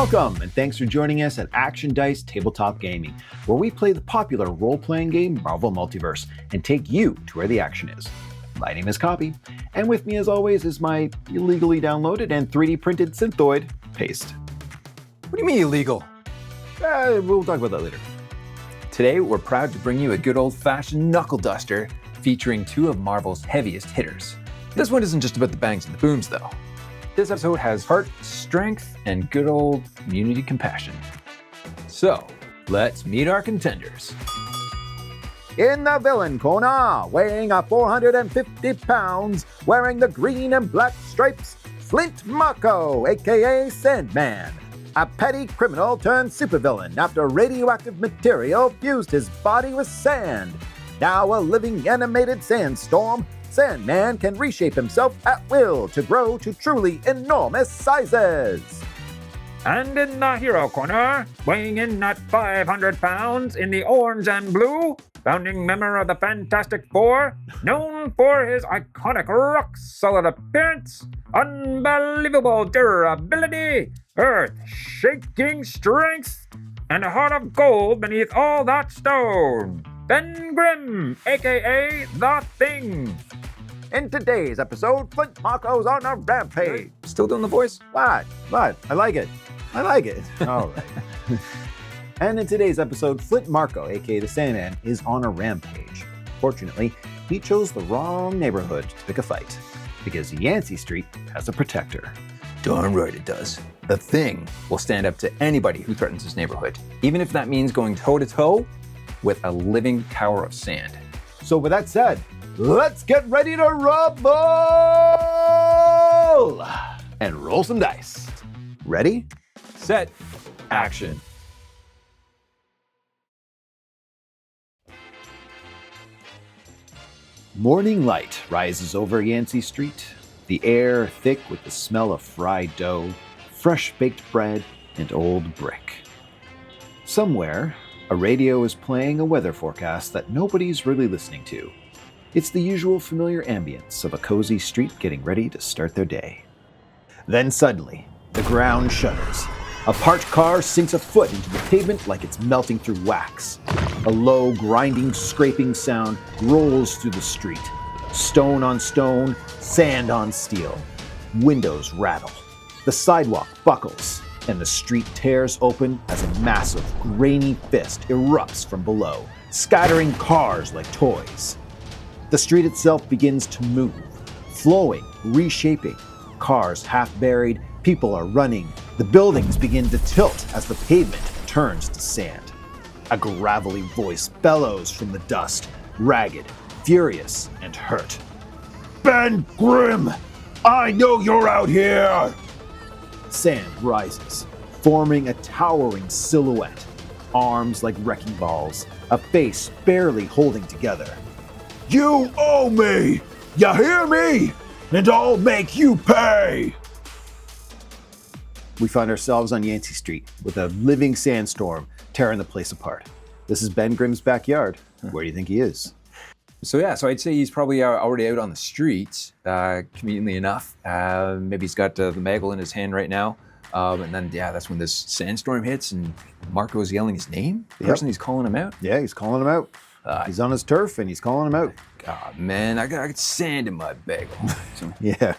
Welcome, and thanks for joining us at Action Dice Tabletop Gaming, where we play the popular role-playing game Marvel Multiverse and take you to where the action is. My name is Copy, and with me as always is my illegally downloaded and 3D printed synthoid, Paste. What do you mean illegal? We'll talk about that later. Today, we're proud to bring you a good old-fashioned knuckle duster featuring two of Marvel's heaviest hitters. This one isn't just about the bangs and the booms, though. This episode has heart, strength, and good old community compassion. So, let's meet our contenders. In the villain corner, weighing 450 pounds, wearing the green and black stripes, Flint Marko, aka Sandman. A petty criminal turned supervillain after radioactive material fused his body with sand. Now a living animated sandstorm, Sandman can reshape himself at will to grow to truly enormous sizes. And in the hero corner, weighing in at 500 pounds in the orange and blue, founding member of the Fantastic Four, known for his iconic rock-solid appearance, unbelievable durability, earth-shaking strength, and a heart of gold beneath all that stone, Ben Grimm, aka The Thing. In today's episode, Flint Marko's on a rampage. Still doing the voice? What? I like it. All right. And in today's episode, Flint Marko, aka the Sandman, is on a rampage. Fortunately, he chose the wrong neighborhood to pick a fight, because Yancy Street has a protector. Darn right it does. The Thing will stand up to anybody who threatens his neighborhood, even if that means going toe-to-toe with a living tower of sand. So with that said, let's get ready to rumble! And roll some dice. Ready? Set, action. Morning light rises over Yancy Street, the air thick with the smell of fried dough, fresh baked bread, and old brick. Somewhere, a radio is playing a weather forecast that nobody's really listening to. It's the usual familiar ambience of a cozy street getting ready to start their day. Then suddenly, the ground shudders. A parked car sinks a foot into the pavement like it's melting through wax. A low, grinding, scraping sound rolls through the street. Stone on stone, sand on steel. Windows rattle. The sidewalk buckles, and the street tears open as a massive, grainy fist erupts from below, scattering cars like toys. The street itself begins to move, flowing, reshaping. Cars half buried, people are running. The buildings begin to tilt as the pavement turns to sand. A gravelly voice bellows from the dust, ragged, furious, and hurt. Ben Grimm, I know you're out here! Sand rises, forming a towering silhouette. Arms like wrecking balls, a face barely holding together. You owe me! You hear me? And I'll make you pay! We find ourselves on Yancy Street with a living sandstorm tearing the place apart. This is Ben Grimm's backyard. Where do you think he is? So I'd say he's probably already out on the streets, conveniently enough. Maybe he's got the Magel in his hand right now. And then, that's when this sandstorm hits and Marko is yelling his name? The person he's calling him out? Yeah, he's calling him out. He's on his turf and he's calling him out. God, man, I got sand in my bagel. Yeah.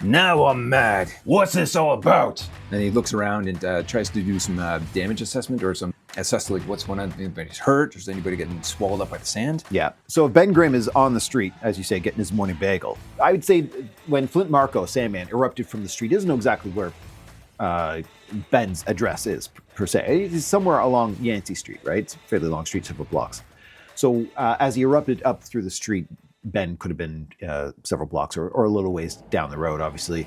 Now I'm mad. What's this all about? Then he looks around and tries to do some damage assessment or some assess like what's going on. Anybody's hurt? Is anybody getting swallowed up by the sand? Yeah. So if Ben Grimm is on the street, as you say, getting his morning bagel, I would say when Flint Marko, Sandman, erupted from the street, he doesn't know exactly where Ben's address is, per se. He's somewhere along Yancy Street, right? It's a fairly long street, several blocks. So as he erupted up through the street, Ben could have been several blocks or a little ways down the road, obviously,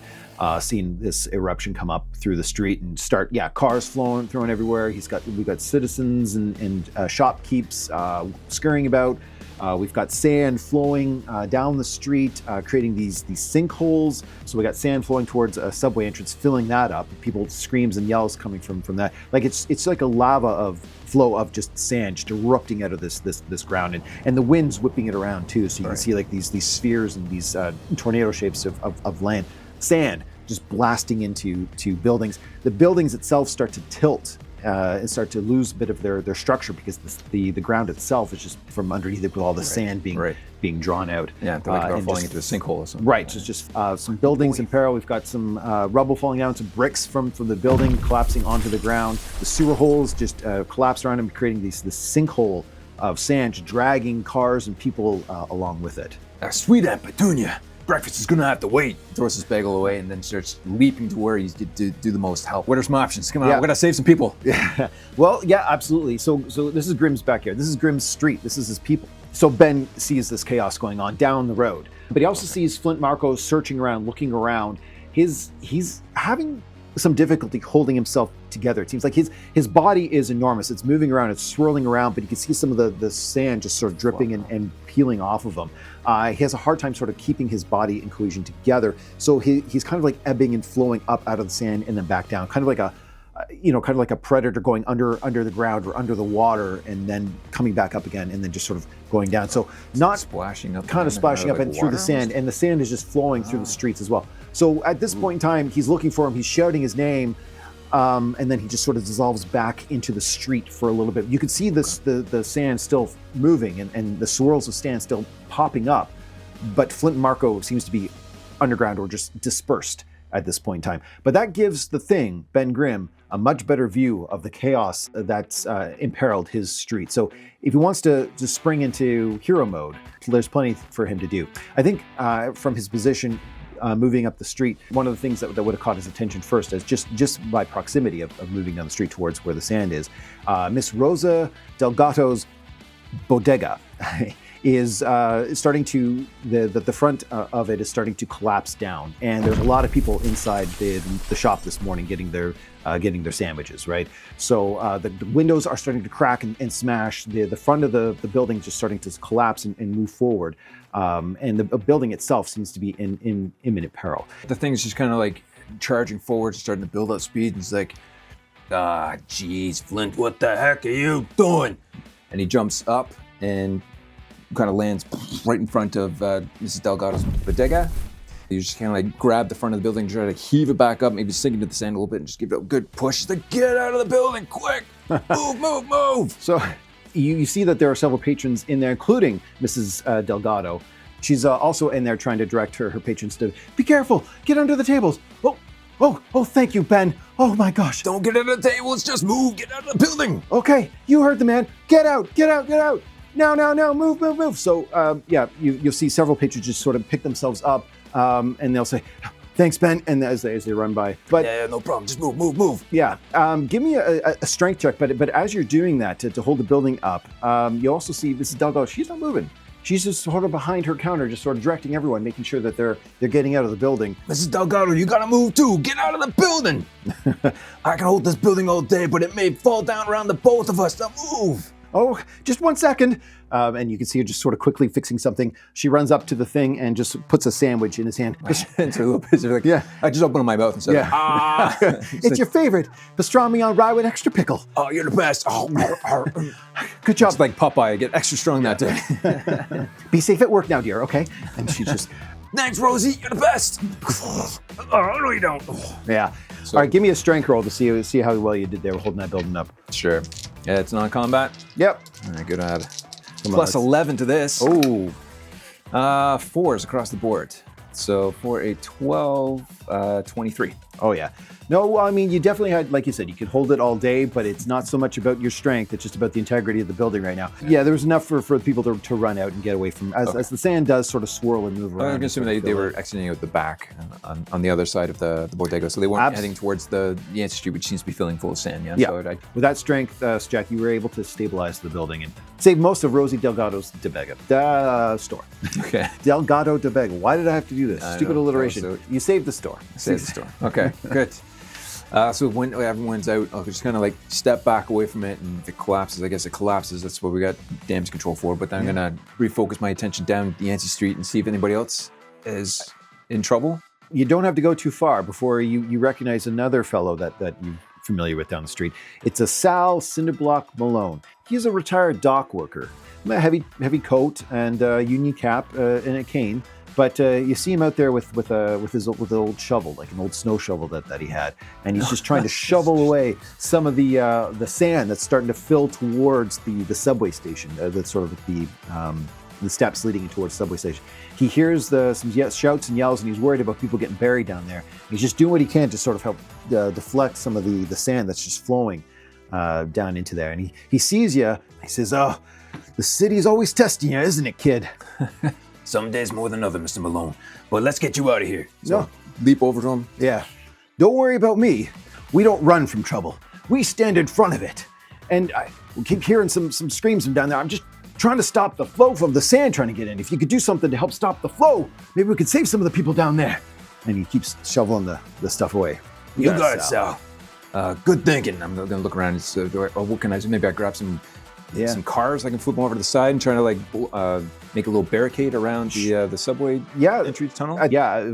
seeing this eruption come up through the street and start, cars thrown everywhere. We've got citizens and shopkeepers scurrying about. We've got sand flowing down the street, creating these sinkholes. So we got sand flowing towards a subway entrance, filling that up. People screams and yells coming from that. Like it's like a lava flow of just sand just erupting out of this ground, and the wind's whipping it around too. So you can see like these spheres and these tornado shapes of land, sand just blasting into buildings. The buildings itself start to tilt and start to lose a bit of their structure because the ground itself is just from underneath it with all the sand being drawn out. Yeah, they're like falling into a sinkhole or something. Right, so it's just some buildings in peril. We've got some rubble falling down, some bricks from the building collapsing onto the ground. The sewer holes just collapse around them, creating this sinkhole of sand, just dragging cars and people along with it. Sweet Aunt Petunia, breakfast is gonna have to wait. Throws his bagel away and then starts leaping to where he's to do the most help. What are some options? Come on, we gotta save some people. Yeah, well, yeah, absolutely. So this is Grimm's backyard. This is Grimm's street. This is his people. So Ben sees this chaos going on down the road, but he also sees Flint Marko searching around, looking around. He's having some difficulty holding himself together. It seems like his body is enormous. It's moving around, it's swirling around, but you can see some of the sand just sort of dripping and peeling off of him. He has a hard time sort of keeping his body and cohesion together. So he's kind of like ebbing and flowing up out of the sand and then back down, kind of like a predator going under the ground or under the water and then coming back up again and then just sort of going down. So not splashing up, kind of splashing up and through the sand, and the sand is just flowing through the streets as well. So at this point in time, he's looking for him. He's shouting his name, and then he just sort of dissolves back into the street for a little bit. You can see the sand still moving and the swirls of sand still popping up, but Flint Marko seems to be underground or just dispersed at this point in time. But that gives the Thing, Ben Grimm, a much better view of the chaos that's imperiled his street. So if he wants to spring into hero mode, there's plenty for him to do. I think from his position, moving up the street, one of the things that would have caught his attention first is just by proximity of moving down the street towards where the sand is, Miss Rosa Delgado's bodega is starting to, the front of it is starting to collapse down, and there's a lot of people inside the shop this morning getting their sandwiches, right? So the windows are starting to crack and smash. The front of the building is just starting to collapse and move forward, and the building itself seems to be in imminent peril. The Thing's just kind of like charging forward, starting to build up speed, and he's like, geez, Flint, what the heck are you doing? And he jumps up and kind of lands right in front of Mrs. Delgado's bodega. You just kind of like grab the front of the building, try to heave it back up, maybe sink into the sand a little bit, and just give it a good push. Just like, get out of the building, quick! Move! So you see that there are several patrons in there, including Mrs. Delgado. She's also in there trying to direct her patrons to be careful, get under the tables. Oh, thank you, Ben. Oh my gosh. Don't get under the tables, just move, get out of the building. Okay, you heard the man. Get out. No, move. So you'll see several patrons just sort of pick themselves up, and they'll say, thanks, Ben, and as they run by. But yeah, no problem, just move. Yeah, give me a strength check, but as you're doing that to hold the building up, you also see Mrs. Delgado, she's not moving. She's just sort of behind her counter, just sort of directing everyone, making sure that they're getting out of the building. Mrs. Delgado, you gotta move too. Get out of the building. I can hold this building all day, but it may fall down around the both of us. Now move. Oh, just 1 second. And you can see her just sort of quickly fixing something. She runs up to the Thing and just puts a sandwich in his hand. Yeah. I just opened my mouth and said, It's your favorite, pastrami on rye with extra pickle. Oh, you're the best. Oh, good job. It's like Popeye, get extra strong that day. Be safe at work now, dear, okay? And she just... Thanks, Rosie, you're the best. Oh, no, you don't. Yeah. All right, give me a strength roll to see how well you did there holding that building up. Sure. Yeah, it's non-combat? Yep. All right, good ad. Plus 11 to this. Oh. 4s across the board. So for a 12, 23. Oh, yeah. No, I mean, you definitely had, like you said, you could hold it all day, but it's not so much about your strength. It's just about the integrity of the building right now. Yeah, there was enough for people to run out and get away from, as the sand does sort of swirl and move around. I'm assuming they were exiting out the back on the other side of the bodega, so they weren't heading towards the Yancy Street, which seems to be filling full of sand. Yeah. So with that strength, Jack, you were able to stabilize the building and save most of Rosie Delgado's store. Okay. Delgado de Vega. Why did I have to do this? Stupid alliteration. You saved the store. Saved the store. Okay, good. So when everyone's out, I'll just kind of like step back away from it, and if it collapses, I guess it collapses. That's what we got damage control for. But then I'm gonna refocus my attention down Yancy Street and see if anybody else is in trouble. You don't have to go too far before you recognize another fellow that you're familiar with down the street. It's a Sal Cinderblock Malone. He's a retired dock worker. A heavy coat and a union cap and a cane. But you see him out there with an old shovel, like an old snow shovel that he had, and he's just trying to shovel away some of the sand that's starting to fill towards the subway station. That's sort of the steps leading towards the subway station. He hears some shouts and yells, and he's worried about people getting buried down there. He's just doing what he can to sort of help deflect some of the sand that's just flowing down into there. And he sees you. He says, "Oh, the city's always testing you, isn't it, kid?" Some days more than others, Mr. Malone. But let's get you out of here. So leap over to him. Yeah. Don't worry about me. We don't run from trouble. We stand in front of it. And we keep hearing some screams from down there. I'm just trying to stop the flow from the sand trying to get in. If you could do something to help stop the flow, maybe we could save some of the people down there. And he keeps shoveling the stuff away. You got it, Sal. Good thinking. I'm going to look around and say, what can I do? Maybe I grab some cars. I can flip them over to the side and try to make a little barricade around the subway entry tunnel.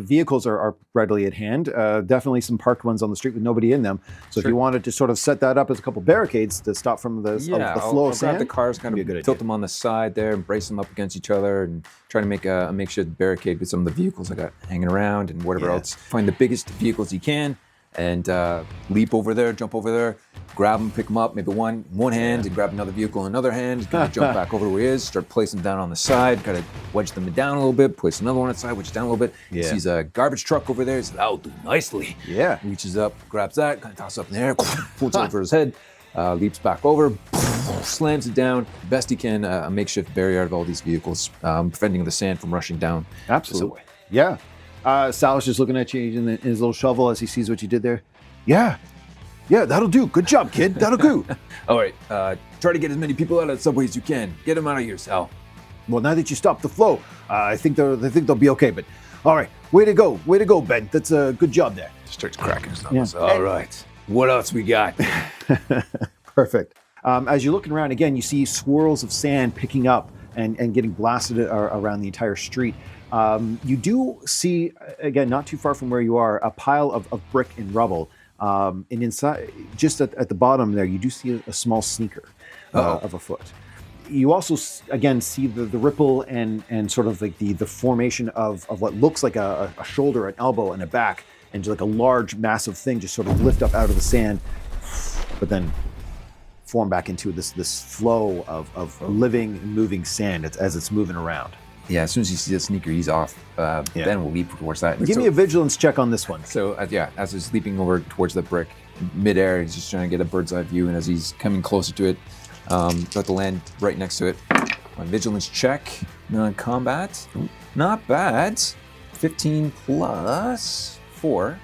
Vehicles are readily at hand. Definitely some parked ones on the street with nobody in them. So if you wanted to sort of set that up as a couple barricades to stop from the flow of sand, grab the cars, kind of tilt them on the side there and brace them up against each other and try to make a makeshift barricade with some of the vehicles I got hanging around and whatever else. Find the biggest vehicles you can and leap over there, jump over there, grab them, pick them up, maybe one hand, and grab another vehicle in another hand, kind of jump back over where he is, start placing them down on the side, kind of wedge them down a little bit, place another one on the side, wedge it down a little bit. He sees a garbage truck over there, he says, "That'll do nicely." Yeah. Reaches up, grabs that, kind of tosses up in the air, pulls it over his head, leaps back over, slams it down, best he can, a makeshift barrier out of all these vehicles, preventing the sand from rushing down. Absolutely. Yeah. Sal's just looking at you in his little shovel as he sees what you did there. Yeah, that'll do. Good job, kid. That'll do. All right, try to get as many people out of the subway as you can. Get them out of here, Sal. Well, now that you stopped the flow, I think they'll be okay. But all right, way to go, Ben. That's a good job there. Starts cracking his knuckles. All right, what else we got? Perfect. As you're looking around again, you see swirls of sand picking up and getting blasted around the entire street. You do see, again, not too far from where you are, a pile of brick and rubble. And inside, just at the bottom there, you do see a small sneaker of a foot. You also, again, see the ripple and sort of like the formation of what looks like a shoulder, an elbow, and a back, and just like a large, massive thing just sort of lift up out of the sand, but then form back into this flow of living, moving sand as it's moving around. Yeah, as soon as he sees the sneaker, he's off. Ben will leap towards that. Give me a vigilance check on this one. So, as he's leaping over towards the brick, midair, he's just trying to get a bird's eye view, and as he's coming closer to it, about to land right next to it. My vigilance check, non-combat, not bad. 15 plus 4,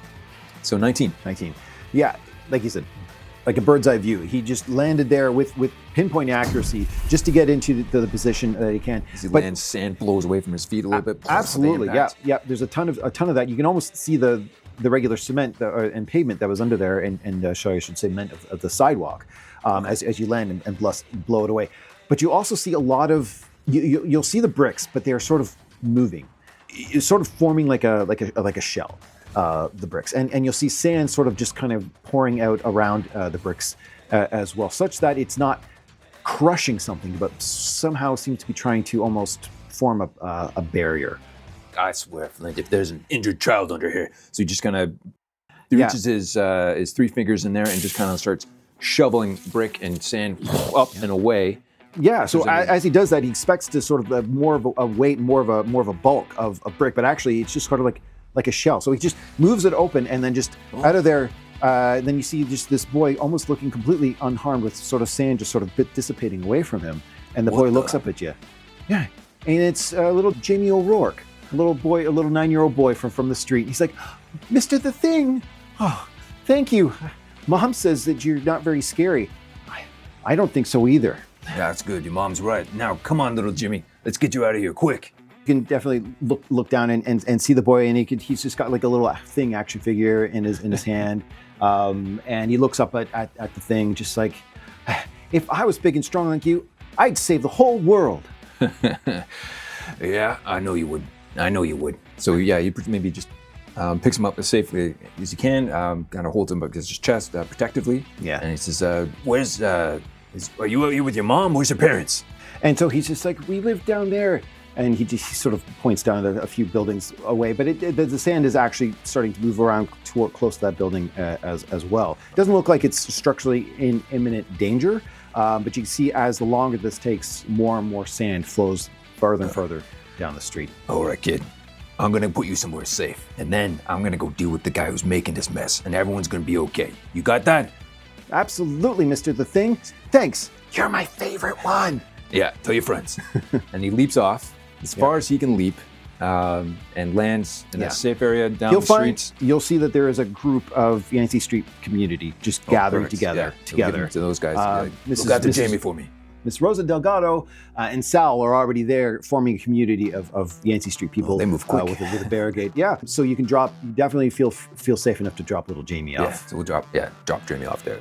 so 19. 19. Yeah, like you said, like a bird's eye view. He just landed there with pinpoint accuracy just to get into the position that he can. As he lands, sand blows away from his feet a little bit. Absolutely, yeah. There's a ton of that. You can almost see the regular cement and pavement that was under there, and I should say, meant of the sidewalk as you land and blow it away. But you also see a lot of you'll see the bricks, but they're sort of moving. It's sort of forming like a shell. The bricks, and you'll see sand sort of just kind of pouring out around the bricks as well, such that it's not crushing something, but somehow seems to be trying to almost form a barrier. I swear, Flint, if there's an injured child under here. So he just kind of reaches his 3 fingers in there and just kind of starts shoveling brick and sand up and away. Yeah, so as he does that, he expects to sort of more of a weight, more of a bulk of brick, but actually it's just sort of like a shell. So he just moves it open, and then just out of there, then you see just this boy almost looking completely unharmed, with sort of sand just sort of dissipating away from him. And the boy looks up at you. Yeah, and it's little Jamie O'Rourke, a little 9-year-old boy from the street. He's like, "Mr. The Thing, oh, thank you. Mom says that you're not very scary. I don't think so either." Yeah, that's good. Your mom's right. Now, come on, little Jimmy. Let's get you out of here, quick. You can definitely look down and see the boy, and he's just got like a little thing action figure in his hand, and he looks up at the thing just like, "If I was big and strong like you, I'd save the whole world." Yeah, I know you would. So yeah, you maybe just picks him up as safely as you can, kind of holds him against his chest protectively. Yeah, and he says, "Are you with your mom? Where's your parents?" And so he's just like, "We live down there. and he sort of points down at a few buildings away. But the sand is actually starting to move around close to that building as well. It doesn't look like it's structurally in imminent danger, but you can see as the longer this takes, more and more sand flows farther and further down the street. All right, kid. I'm gonna put you somewhere safe, and then I'm gonna go deal with the guy who's making this mess, and everyone's gonna be okay. You got that? Absolutely, Mr. The Thing. Thanks. You're my favorite one. Yeah, tell your friends. And he leaps off as far as he can leap, and lands in a safe area down the streets. You'll see that there is a group of Yancy Street community just gathering together. To those guys. Look after Jamie for me. Miss Rosa Delgado and Sal are already there, forming a community of Yancy Street people. They move quick with a barricade. Yeah, so you can definitely feel safe enough to drop little Jamie off. Yeah, so we'll drop Jamie off there.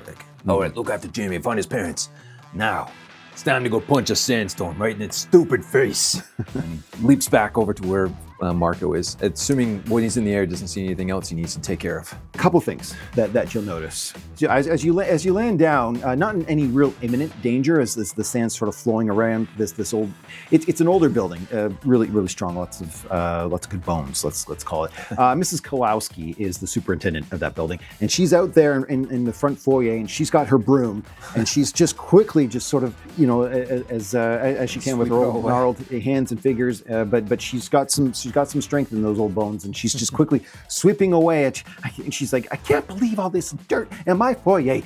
All right, look after Jamie, find his parents. Now, it's time to go punch a sandstorm right in its stupid face. And he leaps back over to where Marko is, assuming when he's in the air doesn't see anything else he needs to take care of. A couple things that you'll notice as you land down, not in any real imminent danger, as the sand sort of flowing around this old. It's an older building, really strong, lots of good bones. Let's call it. Mrs. Kowalski is the superintendent of that building, and she's out there in the front foyer, and she's got her broom, and she's just quickly, just sort of as she can with her old gnarled hands and fingers, but she's got some strength in those old bones, and she's just quickly sweeping away and she's like, I can't believe all this dirt in my foyer.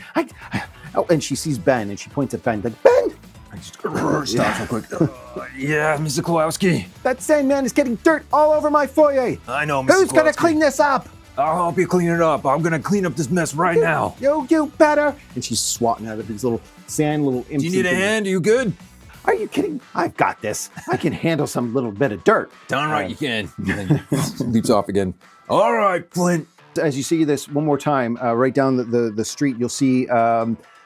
And she sees Ben, and she points at Ben, like, Ben! Stop real quick. Yeah, Mr. Kowalski. That Sandman is getting dirt all over my foyer. I know, Mr. Kowalski. Who's gonna clean this up? I'll help you clean it up. I'm gonna clean up this mess right now. You better. And she's swatting out of these little sand, little imps. Do you need a hand? Are you good? Are you kidding? I've got this. I can handle some little bit of dirt. Darn right you can. And then leaps off again. All right, Flint. As you see this one more time, right down the street, you'll see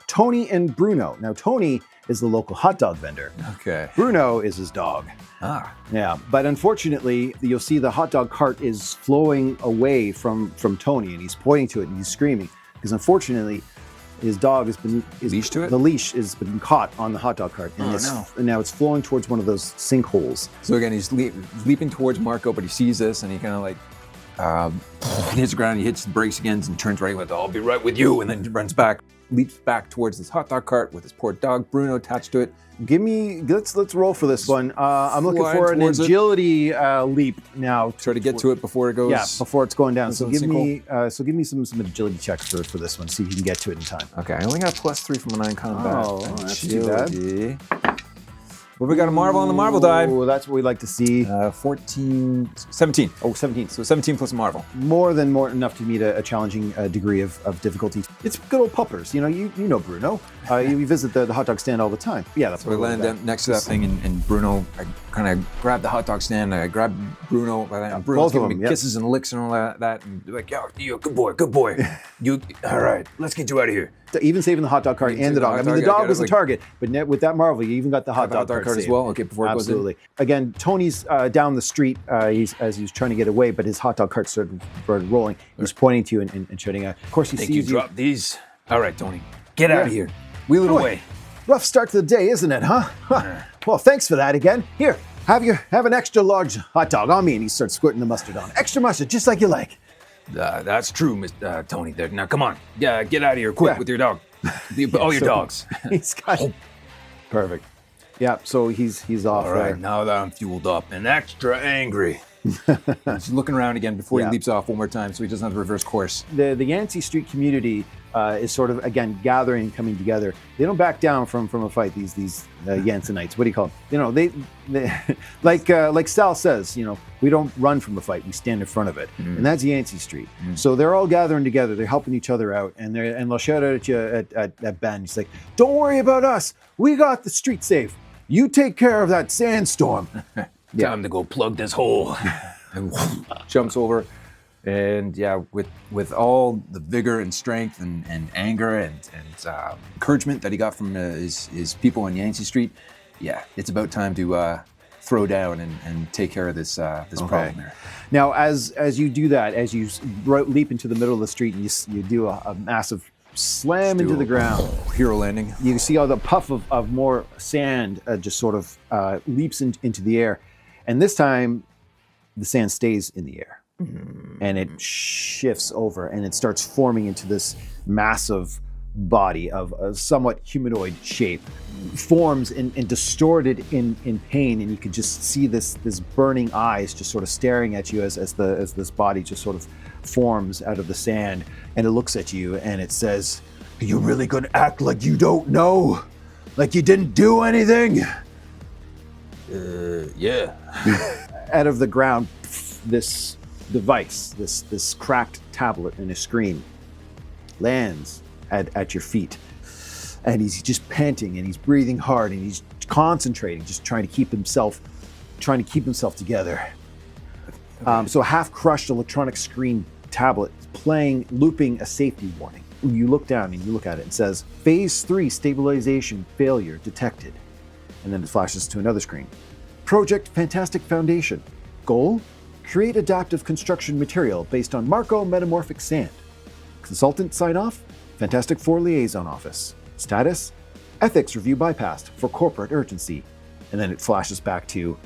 Tony and Bruno. Now, Tony is the local hot dog vendor. Okay. Bruno is his dog. Yeah, but unfortunately, you'll see the hot dog cart is flowing away from Tony, and he's pointing to it and he's screaming because unfortunately, his dog has been leashed to it. The leash has been caught on the hot dog cart, and and now it's flowing towards one of those sinkholes. So again, he's leaping towards Marko, but he sees this and he kind of like hits the ground. He hits the brakes again and turns right with, "I'll be right with you," and then runs back, leaps back towards this hot dog cart with his poor dog Bruno attached to it. Let's roll for this one. I'm looking for an agility leap now. Try to get to it before it goes. Yeah, before it's going down. So give me some agility checks for this one. See if you can get to it in time. Okay, I only got a +3 from a 9 combat. Oh, that's too bad. Well, we got a marvel on the marvel die. Oh, that's what we like to see. 17. Oh, 17. So 17 plus a marvel. More enough to meet a challenging degree of difficulty. It's good old puppers. You know Bruno. You visit the hot dog stand all the time. Yeah, that's what we land down next to that thing, and Bruno, I kind of grab the hot dog stand, and I grab Bruno, and Bruno's giving me kisses and licks and all that, and like, yo, good boy. You, all right, let's get you out of here. Even saving the hot dog cart and the dog. I mean, the dog was the target, but with that marvel, you even got the hot dog cart as well. Okay, before it goes in. Absolutely. Again, Tony's down the street as he's trying to get away, but his hot dog cart started rolling. He's pointing to you and shouting out. Of course, he sees you. Dropped these. All right, Tony, get out of here. Wheel it away. Rough start to the day, isn't it, huh? Well, thanks for that again. Here, have an extra large hot dog on me, and he starts squirting the mustard on. Extra mustard, just like you like. That's true, Mr. Tony. There. Now, come on. Yeah, get out of here quick with your dog. All your dogs. He's got perfect. Yeah, so he's off. All right, now that I'm fueled up and extra angry. He's looking around again before he leaps off one more time, so he doesn't have to reverse course. The Yancy Street community is sort of again gathering and coming together. They don't back down from a fight. These Yansonites. What do you call them? They like Sal says. We don't run from a fight. We stand in front of it, and that's Yancy Street. So they're all gathering together. They're helping each other out, and they'll shout out at you at Ben. He's like, "Don't worry about us. We got the street safe. You take care of that sandstorm." Time to go plug this hole. And jumps over, and with all the vigor and strength and anger and encouragement that he got from his people on Yancy Street, it's about time to throw down and take care of this problem there. Now, as you do that, as you leap into the middle of the street and you do a massive slam into the ground. Hero landing. You see all the puff of more sand just sort of leaps into the air. And this time, the sand stays in the air. And it shifts over and it starts forming into this massive body of a somewhat humanoid shape. Forms and distorted in pain, and you can just see this burning eyes just sort of staring at you as this body just sort of forms out of the sand, and it looks at you and it says, "Are you really gonna act like you don't know? Like you didn't do anything?" Yeah. Out of the ground, this device, this cracked tablet and a screen lands at your feet. And he's just panting and he's breathing hard and he's concentrating, just trying to keep himself together. So a half-crushed electronic screen tablet looping a safety warning. You look down and you look at it and it says, Phase 3 stabilization failure detected. And then it flashes to another screen. Project Fantastic Foundation. Goal? Create adaptive construction material based on Marko metamorphic sand. Consultant sign-off? Fantastic Four Liaison Office. Status? Ethics review bypassed for corporate urgency. And then it flashes back to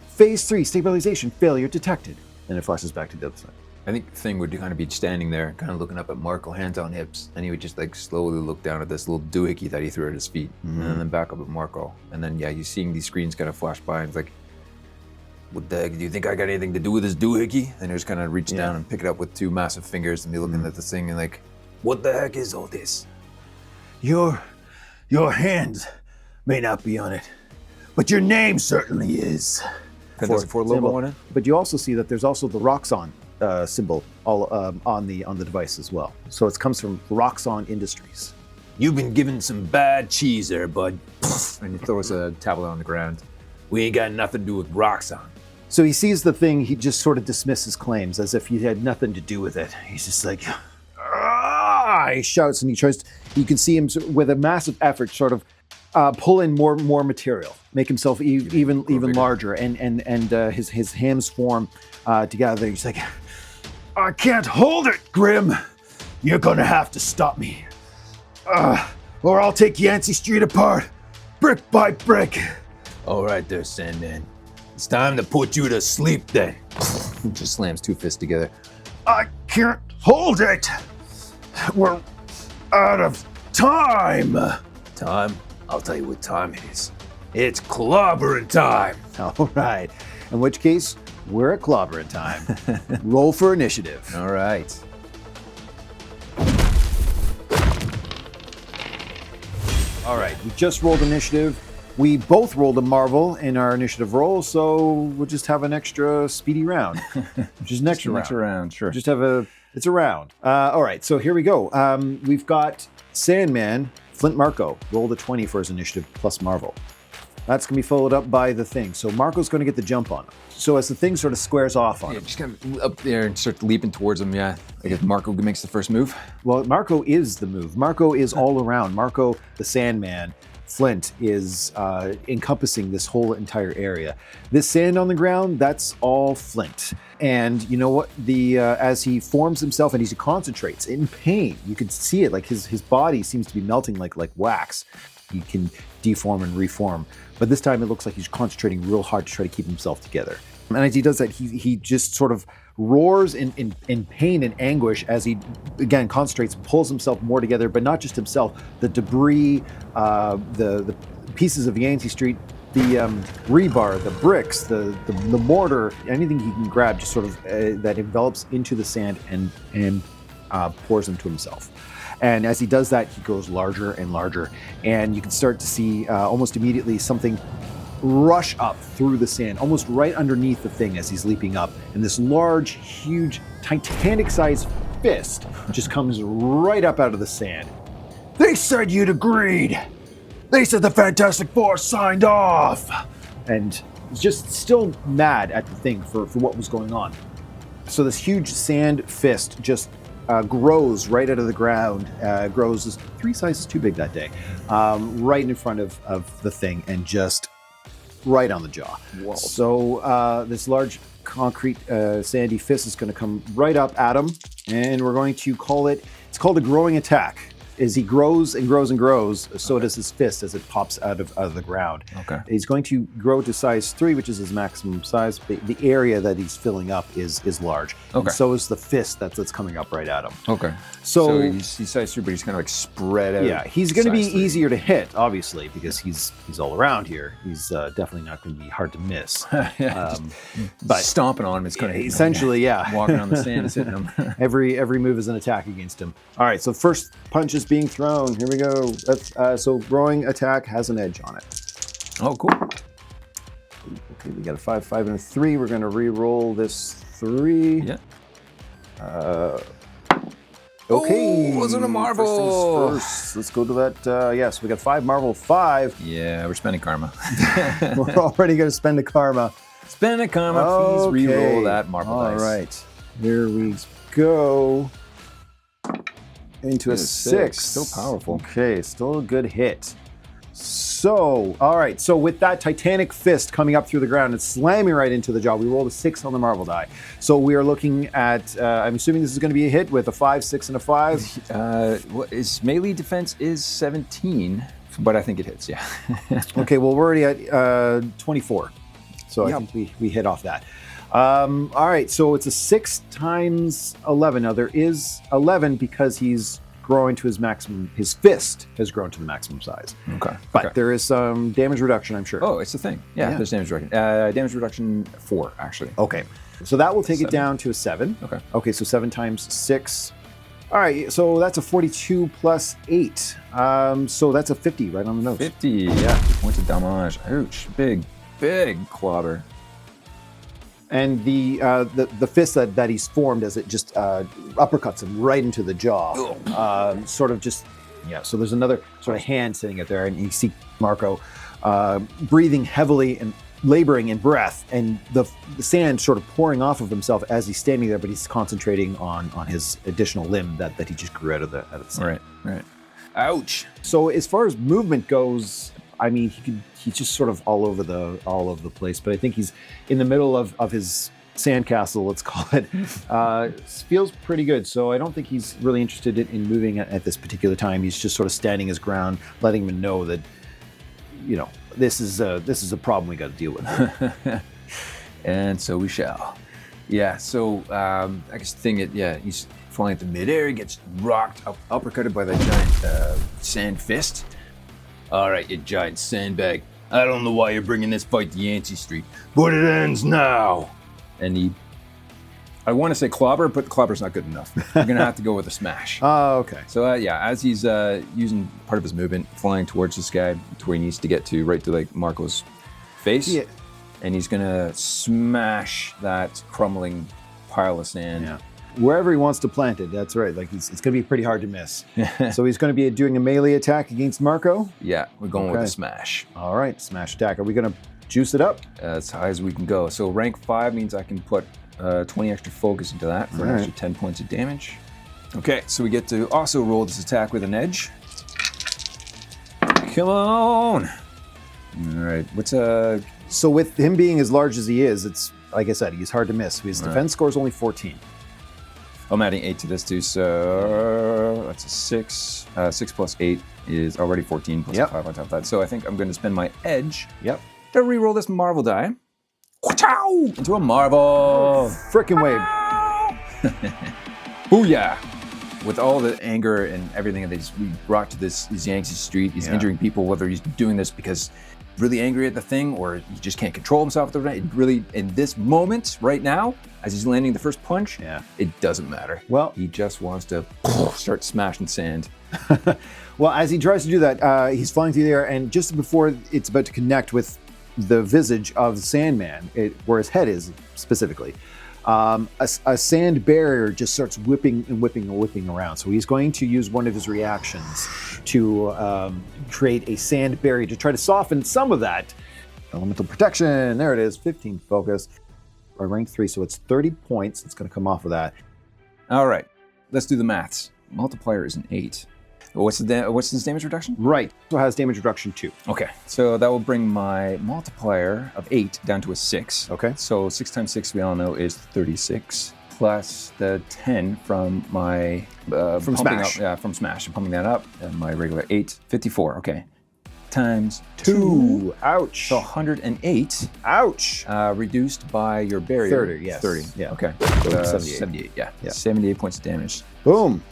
Phase 3 stabilization failure detected. And it flashes back to the other side. I think the thing would kind of be standing there, kind of looking up at Marko, hands on hips, and he would just like slowly look down at this little doohickey that he threw at his feet, and then back up at Marko. And then, yeah, he's seeing these screens kind of flash by, and it's like, what the heck, do you think I got anything to do with this doohickey? And he just kind of reach down and pick it up with two massive fingers and be looking at this thing and like, what the heck is all this? Your hands may not be on it, but your name certainly is. Fantastic Four logo on it? But you also see that there's also the Roxxon symbol all on the device as well. So it comes from Roxxon Industries. You've been given some bad cheese there, bud. And he throws a tablet on the ground. We ain't got nothing to do with Roxxon. So he sees the thing, he just sort of dismisses claims as if he had nothing to do with it. He's just like, ah! He shouts and you can see him with a massive effort sort of pull in more material, make himself even larger, and his hands form together. He's like, I can't hold it, Grimm. You're gonna have to stop me, or I'll take Yancy Street apart, brick by brick. All right there, Sandman. It's time to put you to sleep then. He just slams two fists together. I can't hold it. We're out of time. Time? I'll tell you what time it is. It's clobbering time. All right. In which case, we're at clobbering time. Roll for initiative. All right. All right. We just rolled initiative. We both rolled a Marvel in our initiative roll, so we'll just have an extra speedy round. Just an extra round. Extra round, sure. It's a round. All right, so here we go. We've got Sandman, Flint Marko, rolled a 20 for his initiative plus Marvel. That's going to be followed up by the thing. So Marco's going to get the jump on him. So as the thing sort of squares off on him. Just kind of up there and start leaping towards him, yeah. Like if Marko makes the first move. Well, Marko is the move. Marko is all around. Marko, the Sandman, Flint is encompassing this whole entire area. This sand on the ground, that's all Flint. And you know what? As he forms himself and he concentrates in pain, you can see it. Like his body seems to be melting like wax. He can deform and reform. But this time it looks like he's concentrating real hard to try to keep himself together. And as he does that, he just sort of roars in pain and anguish as he, again, concentrates, pulls himself more together, but not just himself. The debris, the pieces of Yancy Street, the rebar, the bricks, the mortar, anything he can grab just sort of that envelops into the sand and pours into himself. And as he does that, he grows larger and larger. And you can start to see almost immediately something rush up through the sand, almost right underneath the thing as he's leaping up. And this large, huge, Titanic-sized fist just comes right up out of the sand. They said you'd agreed. They said the Fantastic Four signed off. And just still mad at the thing for what was going on. So this huge sand fist just grows right out of the ground, grows 3 sizes too big that day, right in front of the thing and just right on the jaw. Whoa. So this large concrete sandy fist is going to come right up at him, and we're going to call it, it's called a growing attack. as he grows and grows and grows, so does his fist as it pops out of the ground. Okay. He's going to grow to size 3, which is his maximum size. The area that he's filling up is large. Okay. And so is the fist that's coming up right at him. Okay. So he's size 3, but he's kind of like spread out. yeah, he's going to be size 3. easier to hit, obviously, because he's all around here. He's definitely not going to be hard to miss. But stomping on him, it's going to essentially, yeah. Walking on the sand is hitting him. Every move is an attack against him. All right, so first punch is being thrown. Here we go. So throwing attack has an edge on it. Oh, cool. Okay, we got a 5, 5, and a 3. We're going to re-roll this 3. Yeah. Okay. Oh, was it a Marvel? First things first. Let's go to that. Yes, we got 5 Marvel 5. Yeah, we're spending karma. We're already going to spend the karma. Spend a karma, please re-roll that Marvel dice. All right, here we go. Into a 6. Still powerful. Okay, still a good hit. So, all right, so with that titanic fist coming up through the ground and slamming right into the jaw, we rolled a 6 on the Marvel die. So we are looking at, I'm assuming this is going to be a hit with a 5, 6, and a 5. His melee defense is 17, but I think it hits, yeah. Okay, well, we're already at 24. So I think we hit off that. All right, so it's a 6 times 11. Now there is 11 because he's growing to his maximum. His fist has grown to the maximum size. Okay. But there is some damage reduction, I'm sure. Oh, it's a thing. Yeah, there's damage reduction. Damage reduction 4, actually. Okay. So that will take 7. it down to a 7. Okay. Okay, so 7 times 6. All right, so that's a 42 plus 8. So that's a 50 right on the nose. 50, yeah. Points of damage. Ouch. Big clobber. And the fist that he's formed as it just uppercuts him right into the jaw. Sort of just, yeah, so there's another sort of hand sitting up there, and you see Marko breathing heavily and laboring in breath, and the sand sort of pouring off of himself as he's standing there, but he's concentrating on his additional limb that he just grew out of the sand. Right. Ouch. So as far as movement goes, I mean, he's just sort of all over the place, but I think he's in the middle of his sandcastle, let's call it. Feels pretty good, so I don't think he's really interested in moving at this particular time. He's just sort of standing his ground, letting him know that, you know, this is a problem we got to deal with. And so we shall. Yeah. So I guess the thing he's flying at the midair. He gets rocked uppercutted by that giant sand fist. All right, you giant sandbag. I don't know why you're bringing this fight to Yancy Street, but it ends now. And I want to say clobber, but clobber's not good enough. You're going to have to go with a smash. Oh, okay. So as he's using part of his movement, flying towards this guy to where he needs to get to, right to like Marko's face. Yeah. And he's going to smash that crumbling pile of sand. Yeah. Wherever he wants to plant it, that's right. Like it's going to be pretty hard to miss. So he's going to be doing a melee attack against Marko? Yeah, we're going with a smash. All right, smash attack. Are we going to juice it up? As high as we can go. So rank 5 means I can put 20 extra focus into that for an extra 10 points of damage. Okay, so we get to also roll this attack with an edge. Come on! All right, So with him being as large as he is, it's, like I said, he's hard to miss. His defense score is only 14. I'm adding 8 to this too, so that's a 6. 6 plus 8 is already 14 plus 5 on top of that. So I think I'm going to spend my edge to re-roll this Marvel die. Into a Marvel! Frickin' wave. Booyah! With all the anger and everything that we brought to this Yancy Street, he's injuring people, whether he's doing this because really angry at the thing or he just can't control himself at the right. It really, in this moment, right now, as he's landing the first punch, it doesn't matter. Well, he just wants to start smashing sand. Well, as he tries to do that, he's flying through the air, and just before it's about to connect with the visage of the Sandman, where his head is specifically, a sand barrier just starts whipping around. So he's going to use one of his reactions to create a sand barrier to try to soften some of that. Elemental protection, there it is, 15 focus. Or rank 3, so it's 30 points. It's going to come off of that. All right, let's do the maths. Multiplier is an 8. What's his damage reduction? Right, so it has damage reduction 2. Okay, so that will bring my multiplier of 8 down to a 6. Okay. So 6 times 6, we all know, is 36. plus the 10 from my From Smash. From Smash. I'm pumping that up. And my regular 8, 54. Okay. Times 2. Ouch. So 108. Ouch. Reduced by your barrier. 30, yes. 30. Yeah. Okay. So 78. Yeah. Yeah. 78 points of damage. Boom.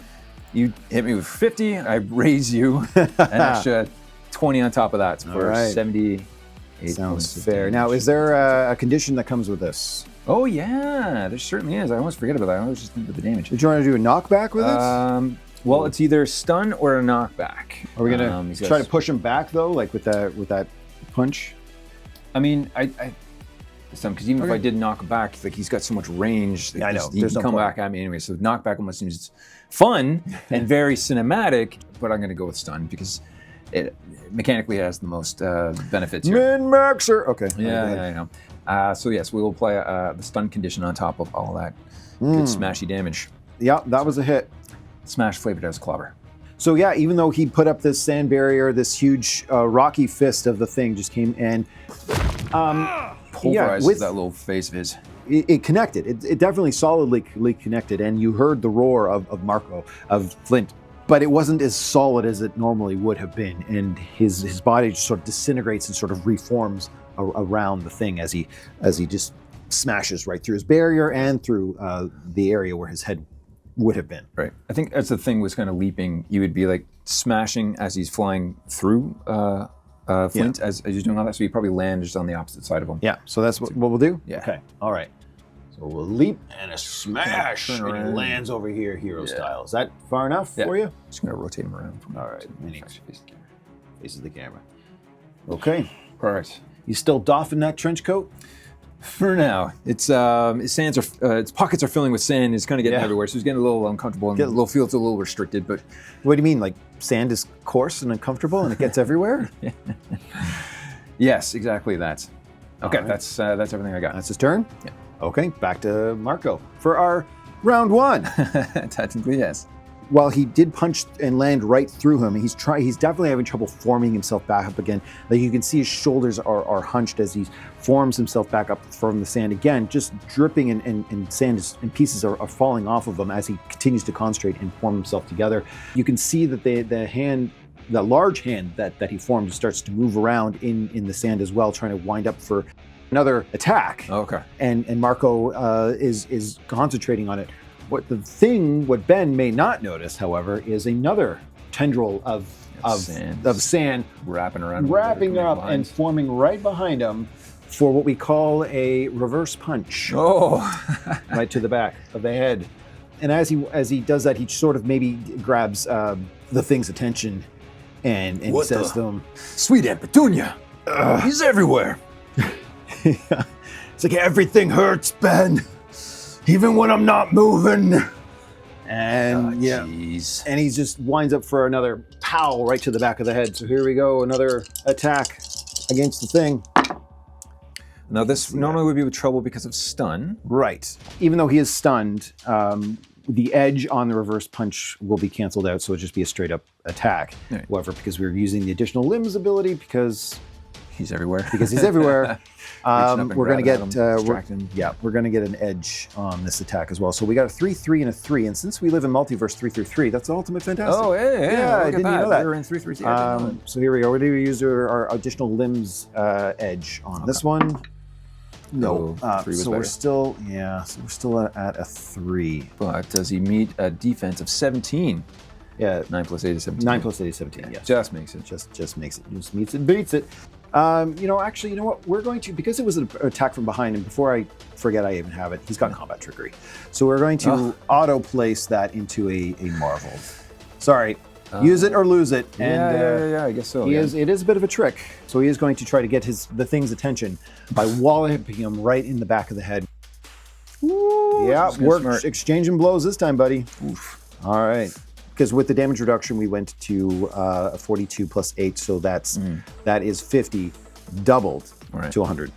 You hit me with 50. I raise you an extra 20 on top of that for right. 78 points Sounds of fair. damage. Now, is there a condition that comes with this? Oh yeah, there certainly is. I almost forget about that. I always just think of the damage. Did you want to do a knockback with it? Well, it's either stun or a knockback. Are we gonna try to push him back though, like with that punch? I mean, because even if I did knock back, like he's got so much range. Like, I know. He There's can no come point. back at me anyway. So knockback almost seems fun and very cinematic. But I'm gonna go with stun because it mechanically has the most benefits here. Min-maxer. Okay. Yeah, I know. So yes, we will play the stun condition on top of all that good smashy damage. Yeah, that was a hit. Smash flavored as clobber. So yeah, even though he put up this sand barrier, this huge rocky fist of the thing just came and Pulverizes that little face of his. it connected. It definitely solidly connected, and you heard the roar of Marko, of Flint, but it wasn't as solid as it normally would have been, and his body just sort of disintegrates and sort of reforms around the thing as he just smashes right through his barrier and through the area where his head would have been. Right. I think as the thing was kind of leaping, you would be like smashing as he's flying through Flint as he's doing all that. So you probably land just on the opposite side of him. Yeah. So that's what we'll do. Yeah. Okay. All right. So we'll leap and a smash, Turn and he around. lands over here, hero style. Is that far enough for you? Just gonna rotate him around. All right. Face Neat. the camera. Faces the camera. Okay. Perfect. You still doffing that trench coat? For now, its its pockets are filling with sand. It's kind of getting Yeah. everywhere, so he's getting a little uncomfortable and feels a little restricted. But What do you mean? Like sand is coarse and uncomfortable and it gets everywhere? yes, exactly that. Okay, right. that's everything I got. That's his turn? Yeah. Okay, back to Marko for our round one. Technically, yes. While he did punch and land right through him, he's definitely having trouble forming himself back up again. Like you can see his shoulders are hunched as he forms himself back up from the sand again, just dripping and sand and pieces are falling off of him as he continues to concentrate and form himself together. You can see that the large hand that he formed starts to move around in the sand as well, trying to wind up for another attack. Okay. And Marko is concentrating on it. What Ben may not notice, however, is another tendril of sand Wrapping around. wrapping up and forming right behind him for what we call a reverse punch, Oh. right to the back of the head. And as he does that, he sort of maybe grabs the thing's attention and he says to him, Sweet Aunt Petunia. He's everywhere. it's like, everything hurts, Ben, even when I'm not moving. And Jeez. and he just winds up for another pow right to the back of the head. So here we go, another attack against the thing. Now this normally would be with trouble because of stun. Right. Even though he is stunned, the edge on the reverse punch will be canceled out, so it'll just be a straight up attack. Right. However, because we're using the additional limbs ability, because He's everywhere. he's everywhere, up and we're going to grabbing get at him, distracting him. we're going to get an edge on this attack as well. So we got a 3/3 and a 3, and since we live in Multiverse 3/3, that's ultimate fantastic. Oh, yeah. Yeah, Look I at didn't know that. We're in 3/3. So here we go. We're going to use our additional limbs edge on this one. No, So 3 was so we're better. still at a 3. But does he meet a defense of 17? Yeah, 9 plus 8 is 17. 9 plus 8 is 17. Yes, Just makes it. just makes it. Just meets it, beats it. You know what? We're going to, because it was an attack from behind, and before I forget I even have it, he's got combat trickery. So we're going to auto place that into a Marvel. Sorry, use it or lose it. And Yeah, I guess so. it is a bit of a trick. So he is going to try to get the thing's attention by walloping him right in the back of the head. Yeah, this is worked. smart. Exchanging blows this time, buddy. Oof. All right. Because with the damage reduction, we went to a 42 plus 8, so that is 50, doubled to 100.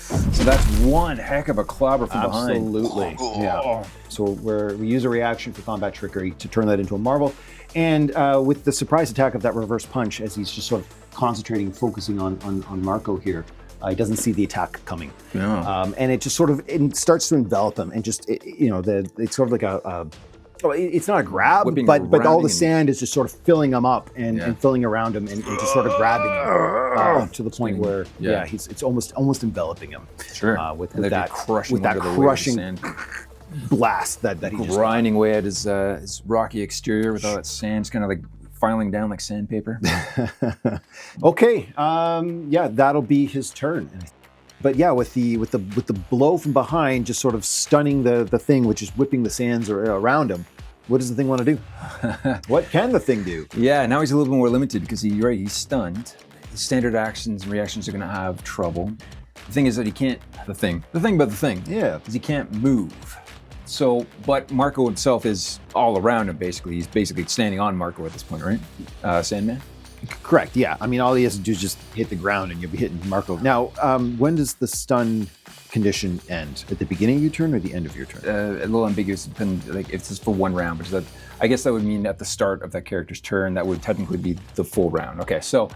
So that's one heck of a clobber from behind. Absolutely. Yeah. So we use a reaction for combat trickery to turn that into a marvel. And with the surprise attack of that reverse punch, as he's just sort of concentrating, focusing on Marko here, He doesn't see the attack coming. Yeah. And it just sort of it starts to envelop him, and just it's sort of like it's not a grab, Whipping but all around the and- sand is just sort of filling him up and Yeah. filling around him and just sort of grabbing him to the point where it's almost enveloping him. Sure. With And they'd be that crushing with that under the weight of the crushing sand. blast that he just Grinding away at his rocky exterior with all that sand, just kind of like filing down like sandpaper. Okay, that'll be his turn. But yeah, with the blow from behind, just sort of stunning the thing, which is whipping the sands around him. What does the thing want to do? What can the thing do? Yeah, now he's a little bit more limited because he's stunned. His standard actions and reactions are going to have trouble. The thing is that he can't. The thing about the thing. Yeah. Is he can't move. So, but Marko himself is all around him basically. He's basically standing on Marko at this point, right? Sandman. Correct. Yeah. I mean, all he has to do is just hit the ground, and you'll be hitting Marko. Now, when does the stun condition end? At the beginning of your turn or the end of your turn? A little ambiguous, like if it's for one round, which I guess that would mean at the start of that character's turn. That would technically be the full round. Okay, so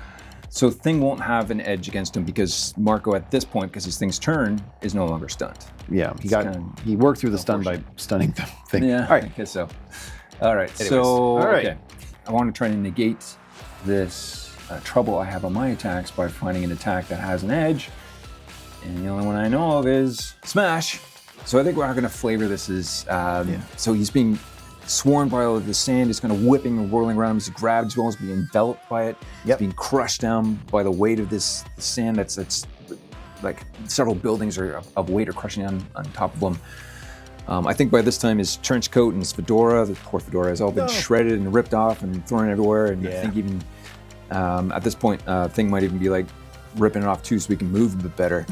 Thing won't have an edge against him because Marko at this point, because his Thing's turn, is no longer stunned. Yeah, he worked through the stun by stunning the thing. Yeah, All right. I guess so. All right, Anyways, so all right. okay. I want to try to negate this trouble I have on my attacks by finding an attack that has an edge, and the only one I know of is Smash. So I think we're going to flavor this as so he's being swarmed by all of the sand. It's kind of whipping and whirling around. He's grabbed as well as being enveloped by it. Yep. He's being crushed down by the weight of this sand that's like several buildings of weight are crushing on top of him. I think by this time his trench coat and his fedora, the poor fedora, has all been shredded and ripped off and thrown everywhere. And I think even at this point, Thing might even be like ripping it off too so we can move a bit better.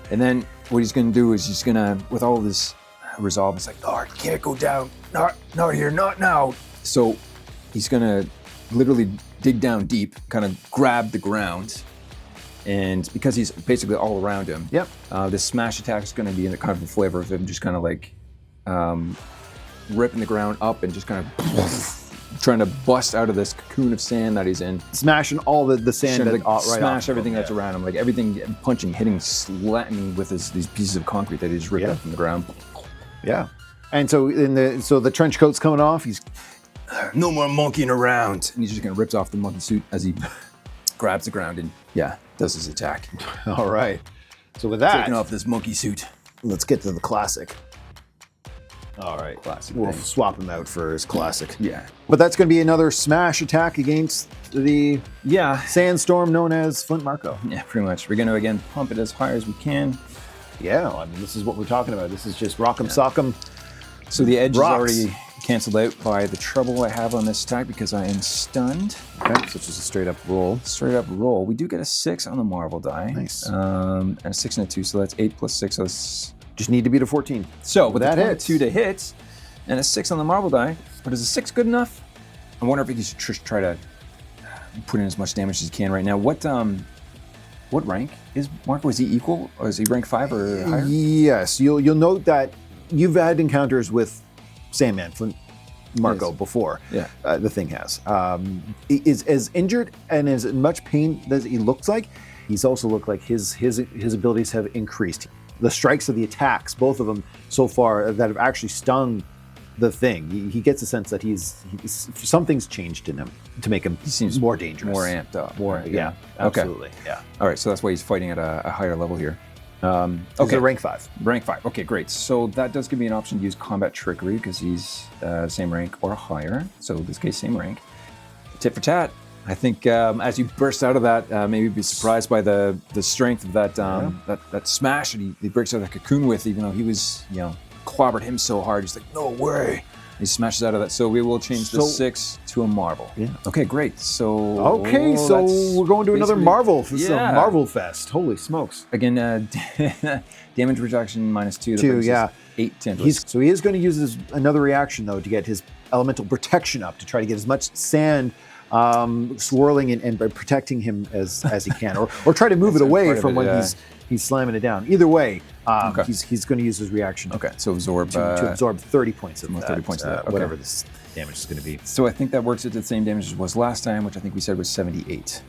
And then what he's going to do is he's going to, with all of this resolve, it's like, oh, you can't go down. Not here, not now. So he's going to literally dig down deep, kind of grab the ground. And because he's basically all around him, this smash attack is going to be in the kind of the flavor of him just kind of like ripping the ground up and just kind of trying to bust out of this cocoon of sand that he's in. Smashing all the sand Like, right smash off everything of him. that's around him, like everything, punching, hitting, slamming with these pieces of concrete that he just ripped up from the ground. Yeah. And so the trench coat's coming off. He's No more monkeying around. And he just kind of rips off the monkey suit as he grabs the ground and does his attack. all right. So with that, Taking off this monkey suit. let's get to the classic. All right. Classic We'll thing. swap him out for his classic. Yeah. But that's going to be another smash attack against the Yeah. sandstorm known as Flint Marko. Yeah, pretty much. We're going to, again, pump it as high as we can. Yeah, I mean, this is what we're talking about. This is just rock'em sock'em. So the edge Rocks. is already canceled out by the trouble I have on this attack because I am stunned. Okay, so it's just a straight up roll. Straight up roll. We do get a 6 on the Marvel die. Nice. And a 6 and a 2, so that's 8 plus 6. So that's... Just need to beat a 14. So with That that hits. 2 to hit and a 6 on the Marvel die, but is a 6 good enough? I wonder if he should try to put in as much damage as he can right now. What rank is Marko? Is he equal, or is he rank 5 or higher? Yes, you'll note that you've had encounters with Sandman, Flint Marko Yes. before. Yeah. The thing has. He is as injured and as much pain as he looks like. He's also looked like his abilities have increased. The strikes of the attacks, both of them so far, that have actually stung the thing. He gets a sense that he's something's changed in him to make him He seems more dangerous, more amped up. More, yeah, Okay. absolutely, yeah. All right, so that's why he's fighting at a higher level here. Okay, rank 5. Rank 5. Okay, great. So that does give me an option to use combat trickery because he's same rank or higher. So in this case, same rank. Tit for tat. I think as you burst out of that, maybe be surprised by the strength of that that smash that he breaks out of the cocoon with, even though he was clobbered him so hard. He's like, no way. He smashes out of that. So we will change the 6 to a Marvel. Yeah. Okay, great. So Okay, so that's we're going to another basically- Marvel. This is a Yeah. Marvel fest. Holy smokes. Again, damage reduction -2. That 2, brings us yeah. 8 templates. So he is going to use another reaction, though, to get his elemental protection up, to try to get as much sand swirling and protecting him as he can, or try to move it That's away part of from it, when yeah. he's slamming it down. Either way, Okay. he's going to use his reaction Okay, so absorb. to absorb 30 points of more that, 30 points of that, okay. whatever this damage is going to be. So I think that works at the same damage as was last time, which I think we said was 78.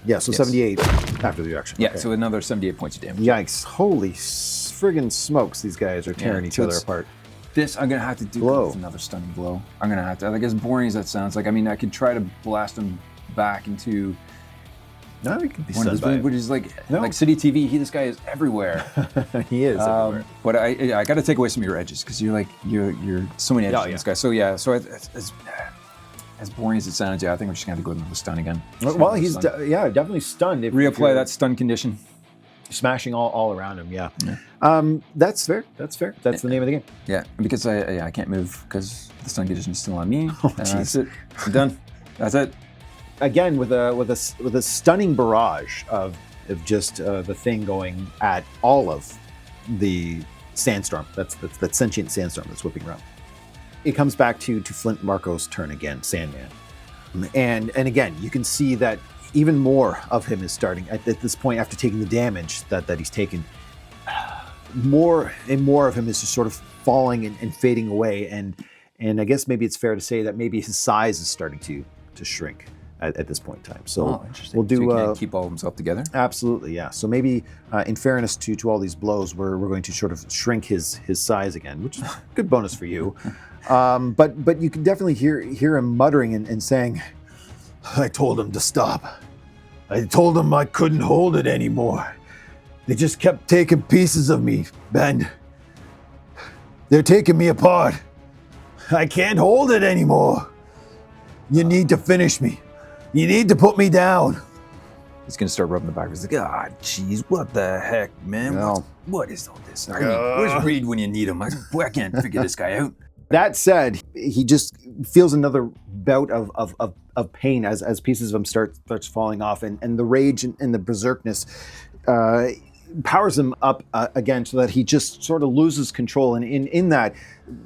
Yeah, so Yes. 78 after the reaction. Yeah, Okay. so another 78 points of damage. Yikes. Holy friggin' smokes, these guys are tearing each so other it's- apart. This I'm gonna have to do Blow. with another stunning blow. I'm gonna have to, like, as boring as that sounds, like, I mean, I could try to blast him back into No, he could be one of stunned by his, it. which is like No. City TV. This guy is everywhere. He is everywhere. But I got to take away some of your edges because you're so many edges Oh, in yeah. this guy. So yeah, so as boring as it sounds, yeah, I think we're just gonna have to go with another stun again. Well, he's definitely stunned. If Reapply you're that stun condition. smashing all around him. Yeah. That's fair. That's fair. That's the name of the game. Yeah, because I can't move because the stun condition is still on me. Oh, And jeez. that's it. I'm done. That's it. Again, with a stunning barrage of just the thing going at all of the sandstorm. That's that sentient sandstorm that's whipping around. It comes back to Flint Marko's turn again, Sandman, and again you can see that even more of him is starting at this point after taking the damage that he's taken. More and more of him is just sort of falling and fading away, and I guess maybe it's fair to say that maybe his size is starting to shrink at this point in time. So Interesting. we'll do. So he can't keep all of himself together. Absolutely, yeah. So maybe, in fairness to all these blows, we're going to sort of shrink his size again, which is a good bonus for you. But you can definitely hear him muttering and saying, "I told him to stop. I told him I couldn't hold it anymore. They just kept taking pieces of me, Ben. They're taking me apart. I can't hold it anymore. You need to finish me. You need to put me down." He's gonna start rubbing the back. He's like, "Ah, jeez, what the heck, man? No. What is all this? I mean, where's Reed when you need him? I can't figure this guy out." That said, he just feels another bout of pain as pieces of him starts falling off, and the rage and the berserkness powers him up again, so that he just sort of loses control. And in that,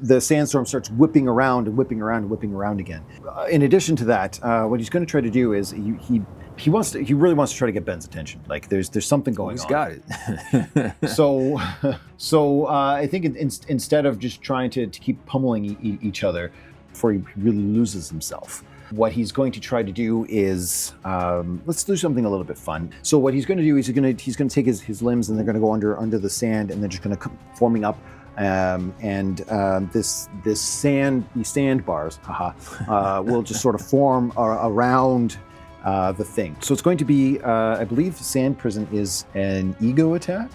the sandstorm starts whipping around and whipping around and whipping around again. In addition to that, what he's going to try to do is he really wants to try to get Ben's attention. Like there's something going He's on. got it. So I think instead of just trying to keep pummeling each other before he really loses himself, what he's going to try to do is let's do something a little bit fun. So what he's going to do is he's going to take his limbs, and they're going to go under the sand, and they're just going to come forming up. These sandbars, will just sort of form around the thing. So it's going to be, I believe, sand prison is an ego attack.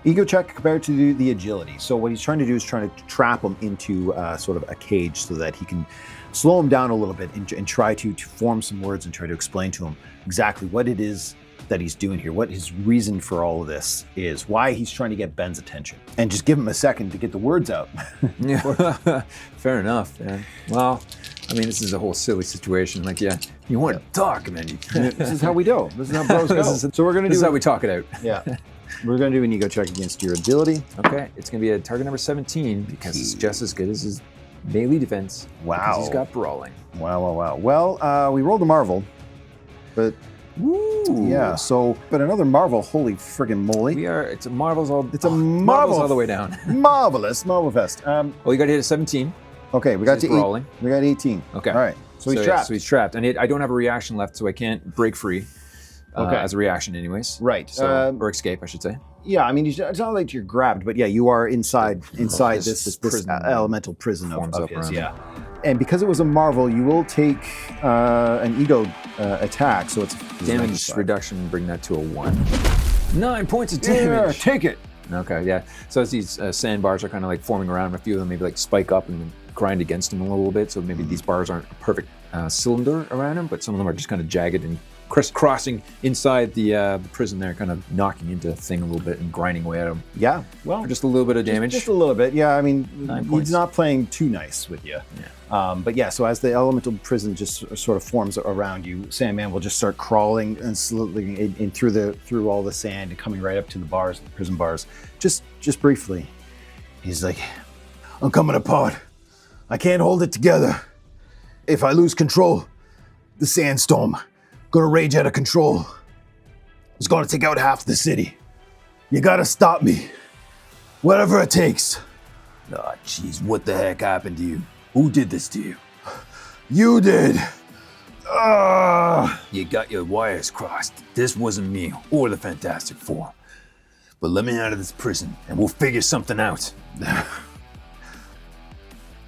Ego check compared to the agility. So what he's trying to do is trying to trap him into sort of a cage so that he can slow him down a little bit and try to form some words and try to explain to him exactly what it is that he's doing here, what his reason for all of this is, why he's trying to get Ben's attention, and just give him a second to get the words out. Yeah, fair enough, man. Well, I mean, this is a whole silly situation. Like, yeah, you want to talk, man. This is how we do. This is how bros go. So we're going to This do is how we talk it out. Yeah. We're going to do an ego check against your ability. Okay, it's going to be a target number 17 because it's just as good as his melee defense. Wow. Because he's got brawling. Wow. Well, we rolled a Marvel, but Woo! yeah, but another Marvel, holy friggin' moly. It's a Marvel's all. It's a Marvel's Marvel all the way down. Marvelous, Marvel Fest. Well, you got to hit a 17. Okay, we got He's to brawling. we got 18. Okay. All right. So he's yeah, trapped. So he's trapped, and I don't have a reaction left, so I can't break free. Okay. As a reaction, anyways. Right. So, or escape, I should say. Yeah, I mean, it's not like you're grabbed, but yeah, you are inside This this elemental prison forms of up his. around Yeah. And because it was a Marvel, you will take an ego attack, so it's Damage 95. reduction, bring that to a 1. 9 points of Yeah, damage. take it. Okay, yeah. So as these sandbars are kind of like forming around him, a few of them maybe like spike up and then grind against him a little bit. So maybe these bars aren't a perfect cylinder around him, but some of them are just kind of jagged and crisscrossing inside the prison there, kind of knocking into the thing a little bit and grinding away at him. Yeah, well, For just a little bit of damage. Just a little bit. Yeah, I mean, 9 he's points. not playing too nice with you. Yeah. But yeah, so as the elemental prison just sort of forms around you, Sandman will just start crawling and slowly in through all the sand and coming right up to the bars, the prison bars, just briefly. He's like, "I'm coming apart. I can't hold it together. If I lose control, the sandstorm gonna rage out of control. It's gonna take out half the city. You gotta stop me. Whatever it takes." Oh, jeez, what the heck happened to you? Who did this to you? "You did. You got your wires crossed. This wasn't me or the Fantastic Four. But let me out of this prison and we'll figure something out.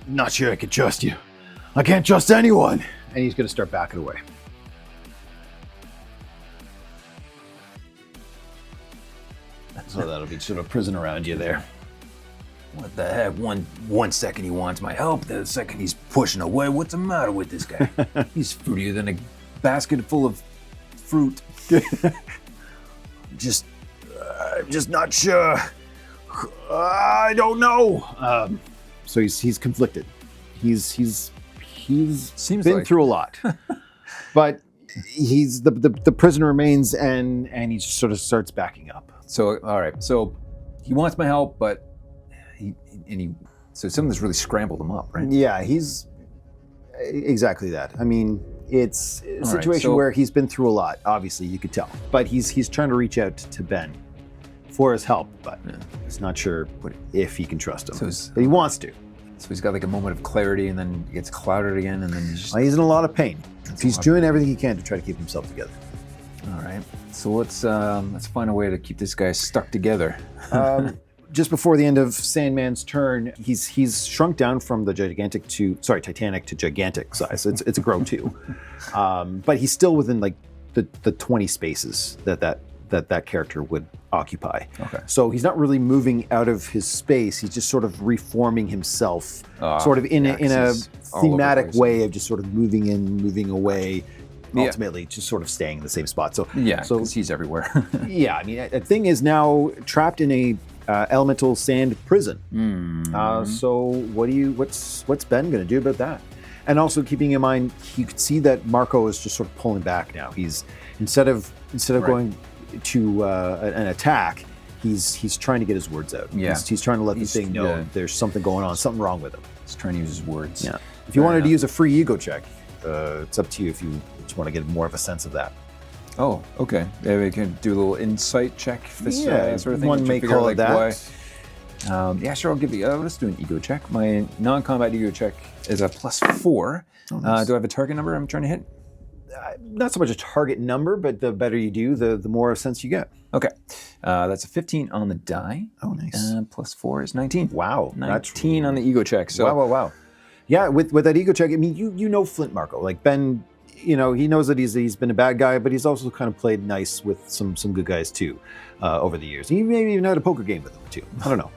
Not sure I can trust you. I can't trust anyone. And he's going to start backing away. So that'll be sort of prison around you there. What the heck? One second he wants my help, the second he's pushing away. What's the matter with this guy? He's fruitier than a basket full of fruit. I'm just not sure. I don't know. So he's conflicted. He's Seems been like through a lot, but he's the prison remains, and he just sort of starts backing up. So all right. So he wants my help, but so something's really scrambled him up, right? Yeah, he's exactly that. I mean, it's a situation so- where he's been through a lot. Obviously, you could tell, but he's trying to reach out to Ben for his help, but he's not sure if he can trust him. But he wants to. So he's got like a moment of clarity, and then gets clouded again, and then He's in a lot of pain. He's doing everything he can to try to keep himself together. All right. So let's find a way to keep this guy stuck together. Just before the end of Sandman's turn, he's shrunk down from the Titanic to gigantic size. It's a grow too, but he's still within like the 20 spaces that character would occupy. Okay. So he's not really moving out of his space. He's just sort of reforming himself, sort of in a thematic way of just sort of moving in, moving away. Ultimately, just sort of staying in the same spot. So because he's everywhere. yeah, I mean, the thing is now trapped in a elemental sand prison. So what's Ben going to do about that? And also keeping in mind, you could see that Marko is just sort of pulling back now. He's instead of going to an attack, he's trying to get his words out. Yeah. He's trying to let the thing know there's something going on, something wrong with him. He's trying to use his words. Yeah. If you wanted to use a free ego check, it's up to you if you just want to get more of a sense of that. Oh, okay. Yeah, we can do a little insight check. This sort of thing. One may call it that. Yeah, sure. I'll give you. Let's do an ego check. My non-combat ego check is a +4. Oh, nice. Do I have a target number I'm trying to hit? Not so much a target number, but the better you do, the more sense you get. Okay. That's a 15 on the die. Oh, nice. +4 is 19. Wow. 19 on the ego check. So Wow. Yeah, with that ego check, I mean, you know Flint Marko. Like Ben, he knows that he's been a bad guy, but he's also kind of played nice with some good guys too over the years. He maybe even had a poker game with them too. I don't know.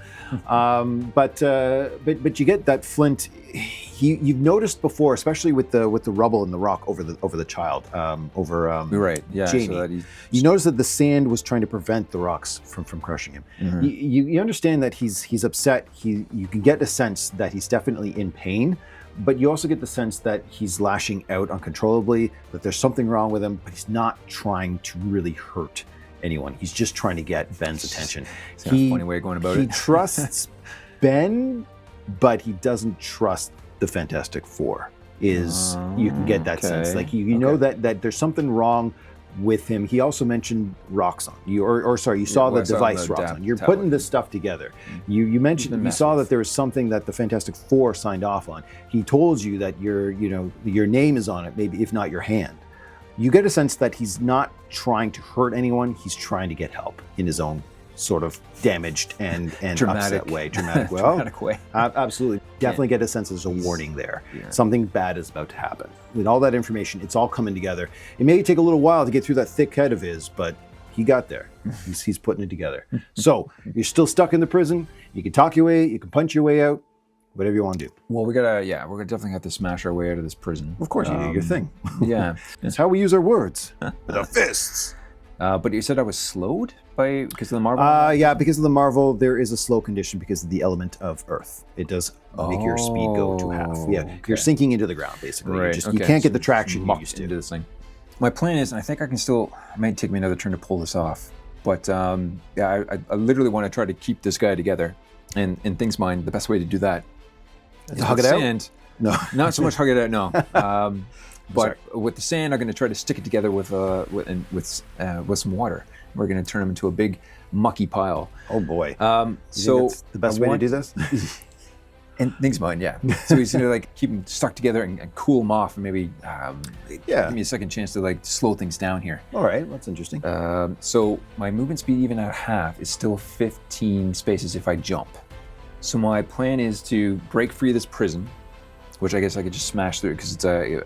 But you get that Flint. You've noticed before, especially with the rubble and the rock over the child, right, yeah. Jamie. So that you notice that the sand was trying to prevent the rocks from crushing him. Mm-hmm. You understand that he's upset. You can get a sense that he's definitely in pain, but you also get the sense that he's lashing out uncontrollably. That there's something wrong with him, but he's not trying to really hurt anyone. He's just trying to get Ben's attention. It's a funny way of going about it. He trusts Ben, but he doesn't trust the Fantastic Four. You can get that sense. Like you know that there's something wrong with him. He also mentioned Roxxon. You saw the device Roxxon. You're putting this stuff together. You mentioned you saw that there was something that the Fantastic Four signed off on. He told you that your name is on it, maybe if not your hand. You get a sense that he's not trying to hurt anyone. He's trying to get help in his own sort of damaged and upset way. Dramatic way. Dramatic way. Absolutely. Definitely get a sense there's a warning there. Yeah. Something bad is about to happen. With all that information, it's all coming together. It may take a little while to get through that thick head of his, but he got there. He's putting it together. So you're still stuck in the prison. You can talk your way, you can punch your way out, whatever you want to do. Well, we're gonna definitely have to smash our way out of this prison. Of course, you do your thing. Yeah. That's how we use our words. With our fists. But you said I was slowed because of the Marvel? Yeah, because of the Marvel, there is a slow condition because of the element of Earth. It does make your speed go to half. Yeah, you're sinking into the ground, basically. Right. You can't get the traction you used to. Into this thing. My plan is, and I think I can still, it might take me another turn to pull this off, but I literally want to try to keep this guy together. And in Thing's mind, the best way to do that is hug it out? No. Not so much hug it out, no. But with the sand, I'm going to try to stick it together with some water. We're going to turn them into a big mucky pile. Oh boy! So that's the best way to do this? And things mine, yeah. So he's gonna like keep them stuck together and cool them off, and maybe give me a second chance to like slow things down here. All right, that's interesting. So my movement speed, even at half, is still 15 spaces if I jump. So my plan is to break free of this prison, which I guess I could just smash through because it's I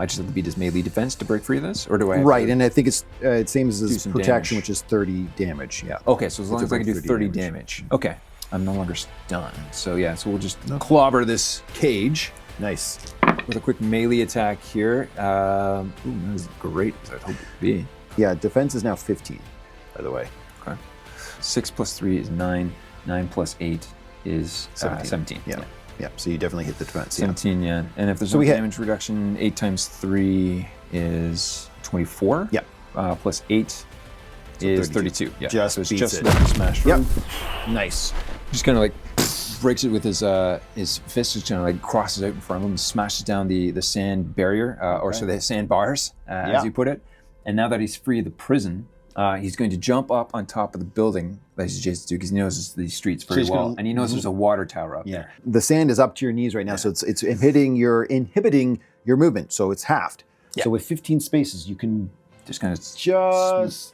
just have to beat his melee defense to break free of this, or do I? Right, and I think it's same as his protection, damage. which is 30 damage. Yeah. Okay, so as long as I can do 30 damage. Okay, I'm no longer stunned. So yeah, so we'll just clobber this cage. Nice. With a quick melee attack here. That is great as I'd hope it would be. Yeah, defense is now 15, by the way. Okay. 6 plus 3 is 9. 9 plus 8 is 17. Yeah. Yeah, so you definitely hit the defense. 17, yeah. And if there's no damage reduction, 8 times 3 is 24. Yeah. Plus 8 is 32. Yeah. Just so it's beats just it. enough to smash through. Yep. Nice. Just kind of like breaks it with his fist, just kind of like crosses out in front of him, smashes down the sand barrier, or so the sand bars, as you put it. And now that he's free of the prison, he's going to jump up on top of the building that he's adjacent to because he knows these streets very well, and he knows there's a water tower up there. The sand is up to your knees right now, so it's inhibiting your movement, so it's halved. Yeah. So with 15 spaces, you can just kind of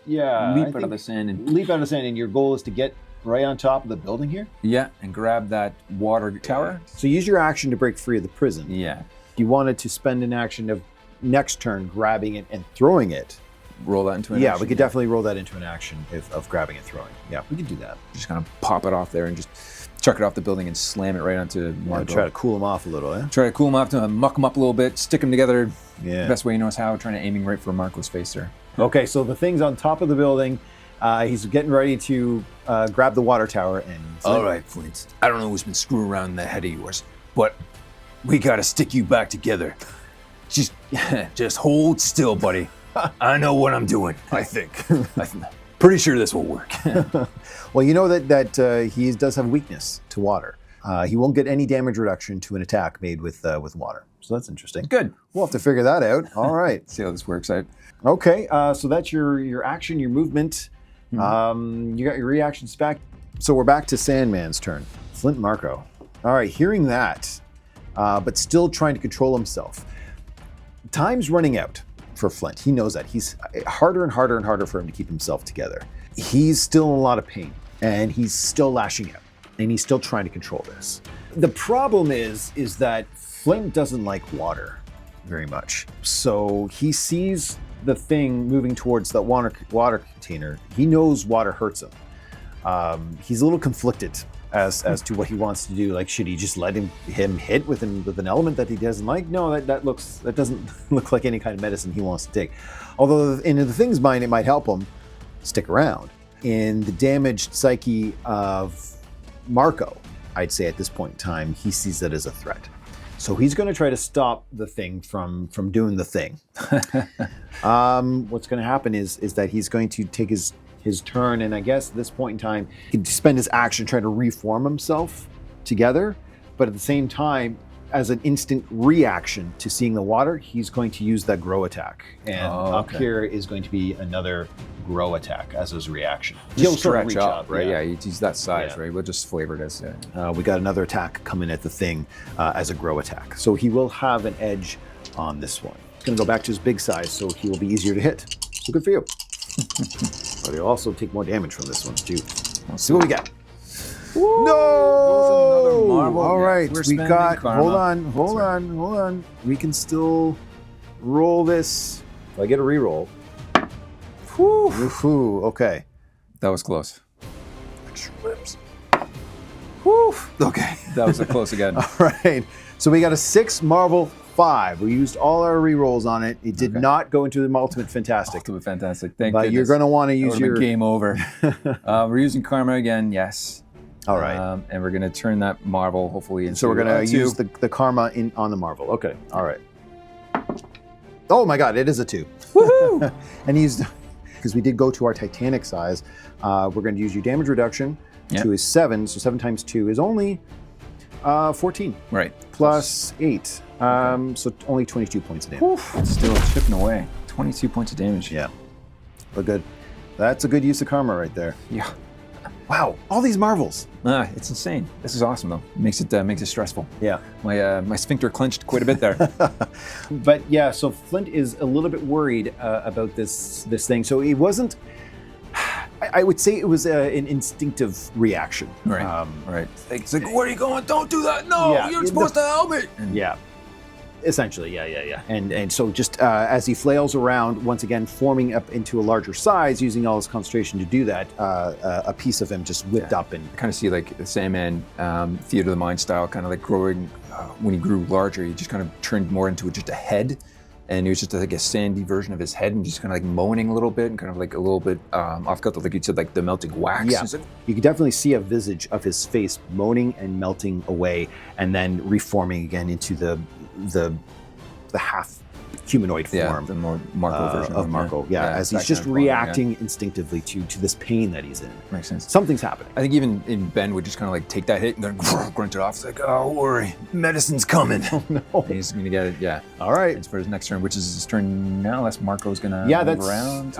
leap out of the sand and your goal is to get right on top of the building here. Yeah, and grab that water tower. So use your action to break free of the prison. Yeah. If you wanted to spend an action of next turn grabbing it and throwing it. Roll that into an action. Yeah, we could definitely roll that into an action of grabbing and throwing. Yeah, we could do that. Just kind of pop it off there and just chuck it off the building and slam it right onto Marko. Try to cool him off a little, eh? Try to cool him off, to muck him up a little bit, stick him together. Yeah. Best way he knows how, trying to aiming right for Marko's face there. Okay, so the thing's on top of the building. He's getting ready to grab the water tower and... All right, Flint. I don't know who's been screwing around in that head of yours, but we gotta stick you back together. Just hold still, buddy. I know what I'm doing, I think. I'm pretty sure this will work. Well, you know that he does have a weakness to water. He won't get any damage reduction to an attack made with water. So that's interesting. Good. We'll have to figure that out. All right. See how this works out. Okay, so that's your action, your movement. You got your reactions back. So we're back to Sandman's turn. Flint Marko. All right, hearing that, but still trying to control himself. Time's running out for Flint. He knows that. He's harder and harder and harder for him to keep himself together. He's still in a lot of pain, and he's still lashing out, and he's still trying to control this. The problem is that Flint doesn't like water very much. So he sees the thing moving towards that water container. He knows water hurts him. He's a little conflicted as to what he wants to do. Like, should he just let him hit with an element that he doesn't like? No, that doesn't look like any kind of medicine he wants to take. Although in the thing's mind, it might help him stick around. In the damaged psyche of Marko, I'd say at this point in time, he sees that as a threat. So he's going to try to stop the thing from doing the thing. What's going to happen is that he's going to take his turn, and I guess at this point in time, he can spend his action trying to reform himself together, but at the same time, as an instant reaction to seeing the water, he's going to use that grow attack. And up here is going to be another grow attack as his reaction. He'll stretch up, right? Yeah, he's that size, right? We'll just flavor it as we got another attack coming at the thing as a grow attack. So he will have an edge on this one. He's going to go back to his big size, so he will be easier to hit. So good for you. But he'll also take more damage from this one, too. Let's see what we got. Woo! No! Marvel. All right, We're we got. karma. Hold on. We can still roll this. If I get a reroll. Whew. Okay. That was close. Extra lips. Whew. Okay. That was close again. All right. So we got a 6 Marvel 5. We used all our rerolls on it. It did not go into the Ultimate Fantastic. Ultimate Fantastic. Thank but goodness. You're going to want to use your game over. We're using karma again. Yes. All right. And we're going to turn that Marvel hopefully into. So we're going to use the karma on the Marvel. Okay. All right. Oh my God! It is a 2. Woohoo! And because we did go to our Titanic size, we're going to use your damage reduction to is 7. So 7 times 2 is only 14. Right. Plus 8. So only 22 points of damage. Oof, it's still chipping away. 22 points of damage. Yeah. But good. That's a good use of karma right there. Yeah. Wow, all these Marvels. It's insane. This is awesome though. Makes it stressful. Yeah. My sphincter clenched quite a bit there. But yeah, so Flint is a little bit worried about this thing. So it wasn't. I would say it was an instinctive reaction. Right. Right. It's like, where are you going? Don't do that. No, Yeah, you're supposed to help me. Yeah. Essentially, yeah. And so just as he flails around, once again, forming up into a larger size, using all his concentration to do that, a piece of him just whipped up and... I kind of see like the Sandman, Theater of the Mind style, kind of like growing, when he grew larger, he just kind of turned more into just a head. And it was just like a sandy version of his head and just kind of like moaning a little bit and kind of like a little bit off-color, like you said, like the melting wax. Yeah, you could definitely see a visage of his face moaning and melting away and then reforming again into the half humanoid form. The more Marko version of Marko. Yeah, as he's just reacting instinctively to this pain that he's in. Makes sense. Something's happening. I think even Ben would just kind of like take that hit and then grunt it off. It's like, oh, don't worry, medicine's coming. Oh no. And he's gonna get it. Yeah. All right. It's for his next turn, which is his turn now. Unless Marko's gonna move around.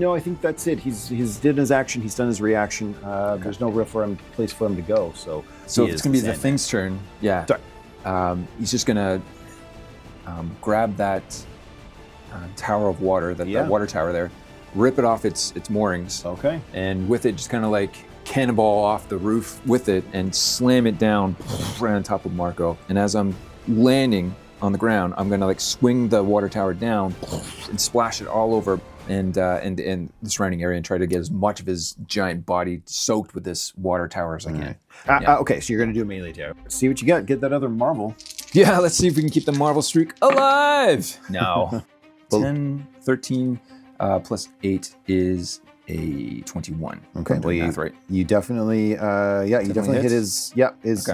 No, I think that's it. He's did his action. He's done his reaction. There's no real place for him to go. So it's gonna be the thing's turn. Yeah. Sorry. He's just gonna grab that tower of water, that water tower there, rip it off its moorings. Okay. And with it, just kind of like cannonball off the roof with it and slam it down right on top of Marko. And as I'm landing on the ground, I'm gonna like swing the water tower down and splash it all over and the surrounding area and try to get as much of his giant body soaked with this water tower as I can. Okay, so you're gonna do a melee tower. See what you got. Get that other Marvel. Yeah, let's see if we can keep the Marvel streak alive. No. 10, 13 plus 8 is a 21. Okay, well, you definitely, you definitely hit his, his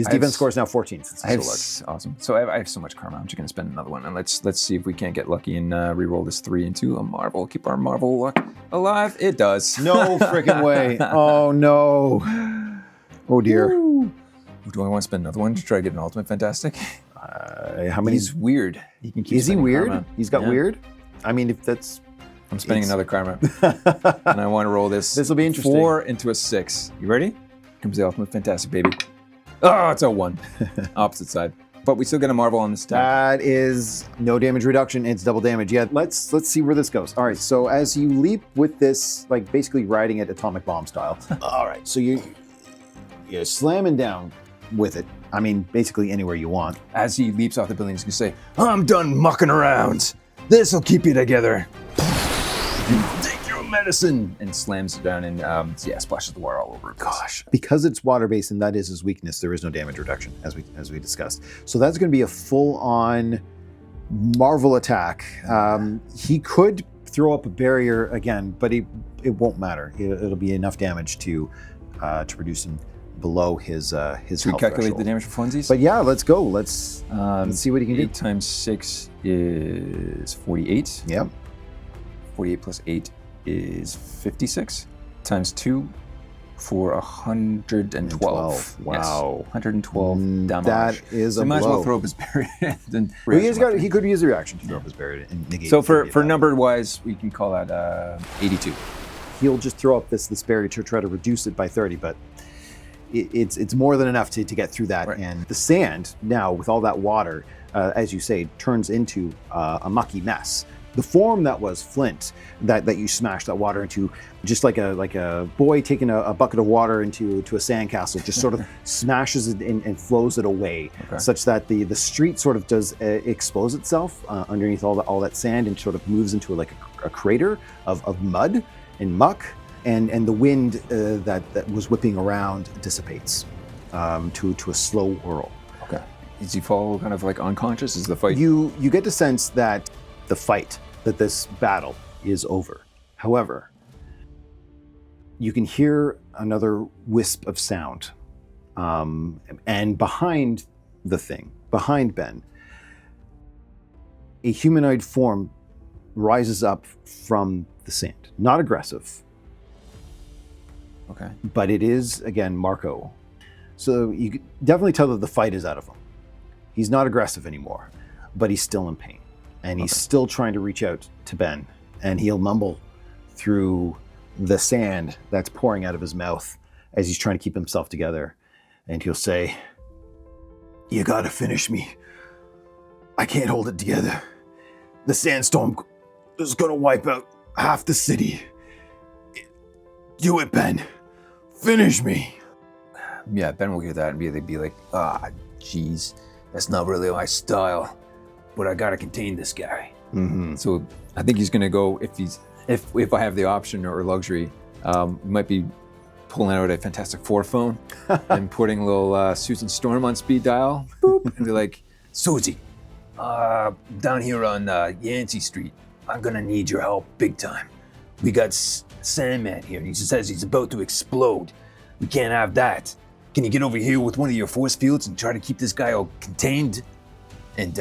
defense score is now 14 since he's so large. Awesome. So I have so much karma. I'm just going to spend another one. And let's see if we can't get lucky and re-roll this 3 into a Marvel. Keep our Marvel luck alive. It does. No freaking way. Oh, no. Oh, dear. Woo. Do I want to spend another one to try to get an ultimate fantastic? How many? He's weird. He can keep. Is he weird? Karma. He's got weird. I mean, if that's. I'm spending another karma, and I want to roll this. This will be interesting. 4 into a 6. You ready? Here comes the ultimate fantastic, baby. Oh, it's a 1. Opposite side. But we still get a Marvel on this stack. That is no damage reduction. It's double damage. Yeah, let's see where this goes. All right, so as you leap with this, like basically riding it atomic bomb style. All right, so you're slamming down with it. I mean, basically anywhere you want. As he leaps off the building, he's gonna say, "I'm done mucking around. This'll keep you together. Take your medicine," and slams it down and splashes the water all over it. Gosh, because it's water-based and that is his weakness, there is no damage reduction, as we discussed. So that's going to be a full-on Marvel attack. He could throw up a barrier again, but it won't matter. It'll be enough damage to reduce him below his health threshold. Calculate the damage for funsies? But yeah, let's go. Let's see what he can do. 8 times 6 is 48. Yep. 48 plus 8 is 56. Times 2 for 112. Wow. Yes, 112 damage. That is a blow. He might as well throw up his barrier. He could use a reaction to throw up his barrier and negate. So for number-wise, we can call that 82. He'll just throw up this barrier to try to reduce it by 30, but it's more than enough to get through that. Right. And the sand now, with all that water, as you say, turns into a mucky mess. The form that was Flint, that you smashed that water into, just like a boy taking a bucket of water into a sandcastle, just sort of smashes it and flows it away, such that the street sort of does expose itself underneath all that sand and sort of moves into like a crater of mud and muck. And the wind that was whipping around dissipates to a slow whirl. Okay. Does he fall kind of like unconscious? Is the fight? You get the sense that this battle is over. However, you can hear another wisp of sound. And behind behind Ben, a humanoid form rises up from the sand. Not aggressive. Okay. But it is, again, Marko. So you can definitely tell that the fight is out of him. He's not aggressive anymore, but he's still in pain. And he's still trying to reach out to Ben. And he'll mumble through the sand that's pouring out of his mouth as he's trying to keep himself together. And he'll say, "You gotta finish me. I can't hold it together. The sandstorm is gonna wipe out half the city. Do it, Ben. Finish me." Yeah, Ben will hear that and be like, jeez, that's not really my style, but I gotta contain this guy. Mm-hmm. So I think he's gonna go, if I have the option or luxury, might be pulling out a Fantastic Four phone and putting a little Susan Storm on speed dial, boop, and be like, "Susie, down here on Yancy Street, I'm gonna need your help big time. We got Sandman here, and he says he's about to explode. We can't have that. Can you get over here with one of your force fields and try to keep this guy all contained and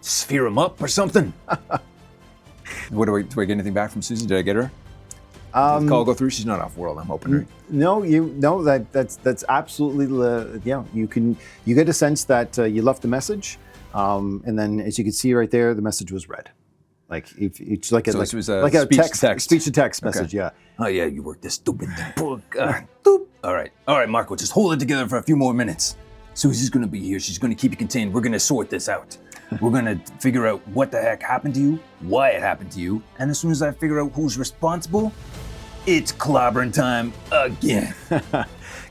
sphere him up or something?" What do I get anything back from Susie? Did I get her? Did the call go through? She's not off world, I'm hoping, right? No, that's absolutely you get a sense that you left a message, and then as you can see right there, the message was read. Like it's like So a this was a like a speech-to-text. speech to text Okay. message. Yeah. Oh yeah, you worked this stupid thing. Boop. All right, Marko, just hold it together for a few more minutes. Susie's gonna be here. She's gonna keep you contained. We're gonna sort this out. We're gonna figure out what the heck happened to you, why it happened to you, and as soon as I figure out who's responsible, it's clobbering time again.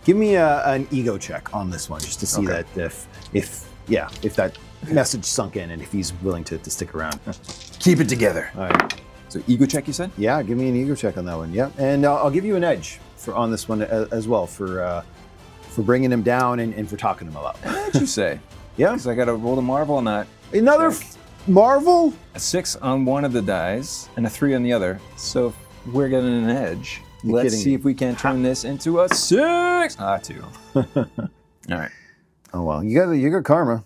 Give me an ego check on this one, just to see Okay. that if that message sunk in and if he's willing to stick around. Keep it together. All right. So ego check, you said? Yeah, give me an ego check on that one. Yeah, and I'll give you an edge on this one as well for bringing him down and for talking him up. What did you say? Yeah, Because I got to roll the Marvel on that. another check. Marvel. A 6 on one of the dice and a 3 on the other. So if we're getting an edge. You're Let's kidding see me. if we can turn this into a 6. 2. All right. Oh well, you got karma.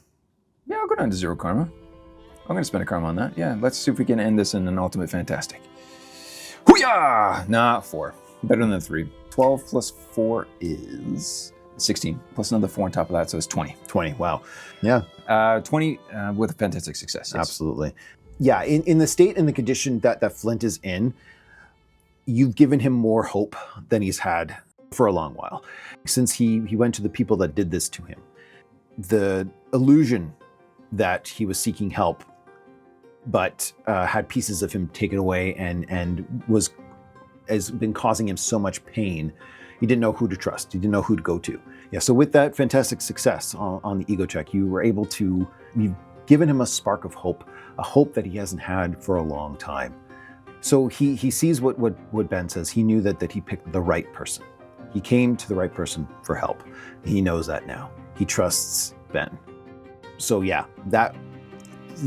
Yeah, I'll go down to 0 karma. I'm going to spend a karma on that. Yeah, let's see if we can end this in an ultimate fantastic. Hoo-yah! Nah, 4. Better than 3. 12 plus 4 is 16. Plus another 4 on top of that, so it's 20. 20. Wow. Yeah. 20 with a fantastic success. Yes. Absolutely. Yeah, in the state and the condition that Flint is in, you've given him more hope than he's had for a long while. Since he went to the people that did this to him. The illusion that he was seeking help, but had pieces of him taken away and has been causing him so much pain. He didn't know who to trust. He didn't know who to go to. Yeah, so with that fantastic success on the ego check, you've given him a spark of hope, a hope that he hasn't had for a long time. So he sees what Ben says. He knew that he picked the right person. He came to the right person for help. He knows that now. He trusts Ben. So yeah, that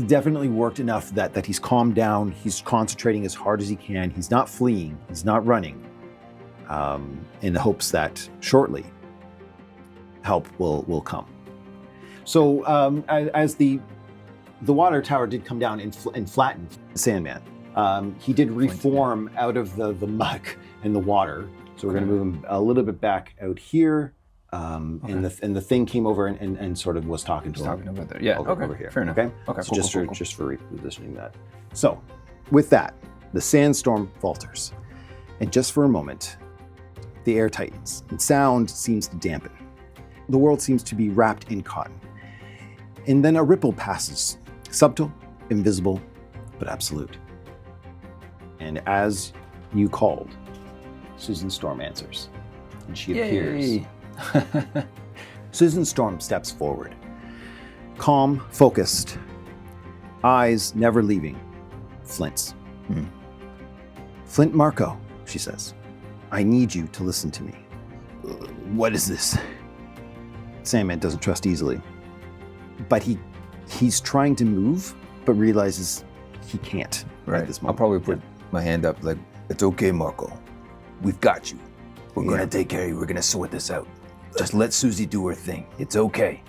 definitely worked enough that he's calmed down. He's concentrating as hard as he can. He's not fleeing. He's not running. In the hopes that shortly help will come. So as the water tower did come down and flatten Sandman, he did reform out of the muck and the water. So we're going to move him a little bit back out here. And the thing came over and sort of was talking to him. Talking about that. Yeah, over here. Fair enough. Okay, Okay, so cool. just for repositioning that. So with that, the sandstorm falters. And just for a moment, the air tightens and sound seems to dampen. The world seems to be wrapped in cotton. And then a ripple passes, subtle, invisible, but absolute. And as you called, Susan Storm answers, and she appears. Susan Storm steps forward, calm, focused, eyes never leaving Flint's. "Flint Marko," she says, "I need you to listen to me." "What is this?" Sandman doesn't trust easily, but he's trying to move, but realizes he can't Right. at this I'll moment. probably put my hand up like, "It's okay, Marko. We've got you. We're Yeah. gonna take care of you. We're gonna sort this out. Just let Susie do her thing. It's okay."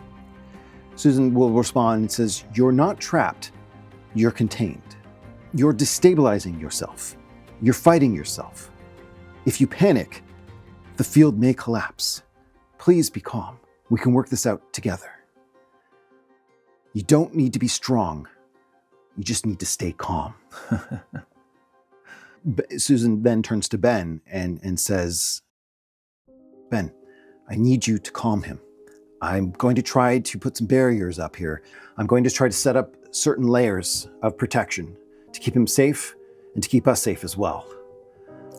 Susan will respond and says, "You're not trapped. You're contained. You're destabilizing yourself. You're fighting yourself. If you panic, the field may collapse. Please be calm. We can work this out together. You don't need to be strong. You just need to stay calm." Susan then turns to Ben and says, Ben, I need you to calm him. I'm going to try to put some barriers up here. I'm going to try to set up certain layers of protection to keep him safe and to keep us safe as well.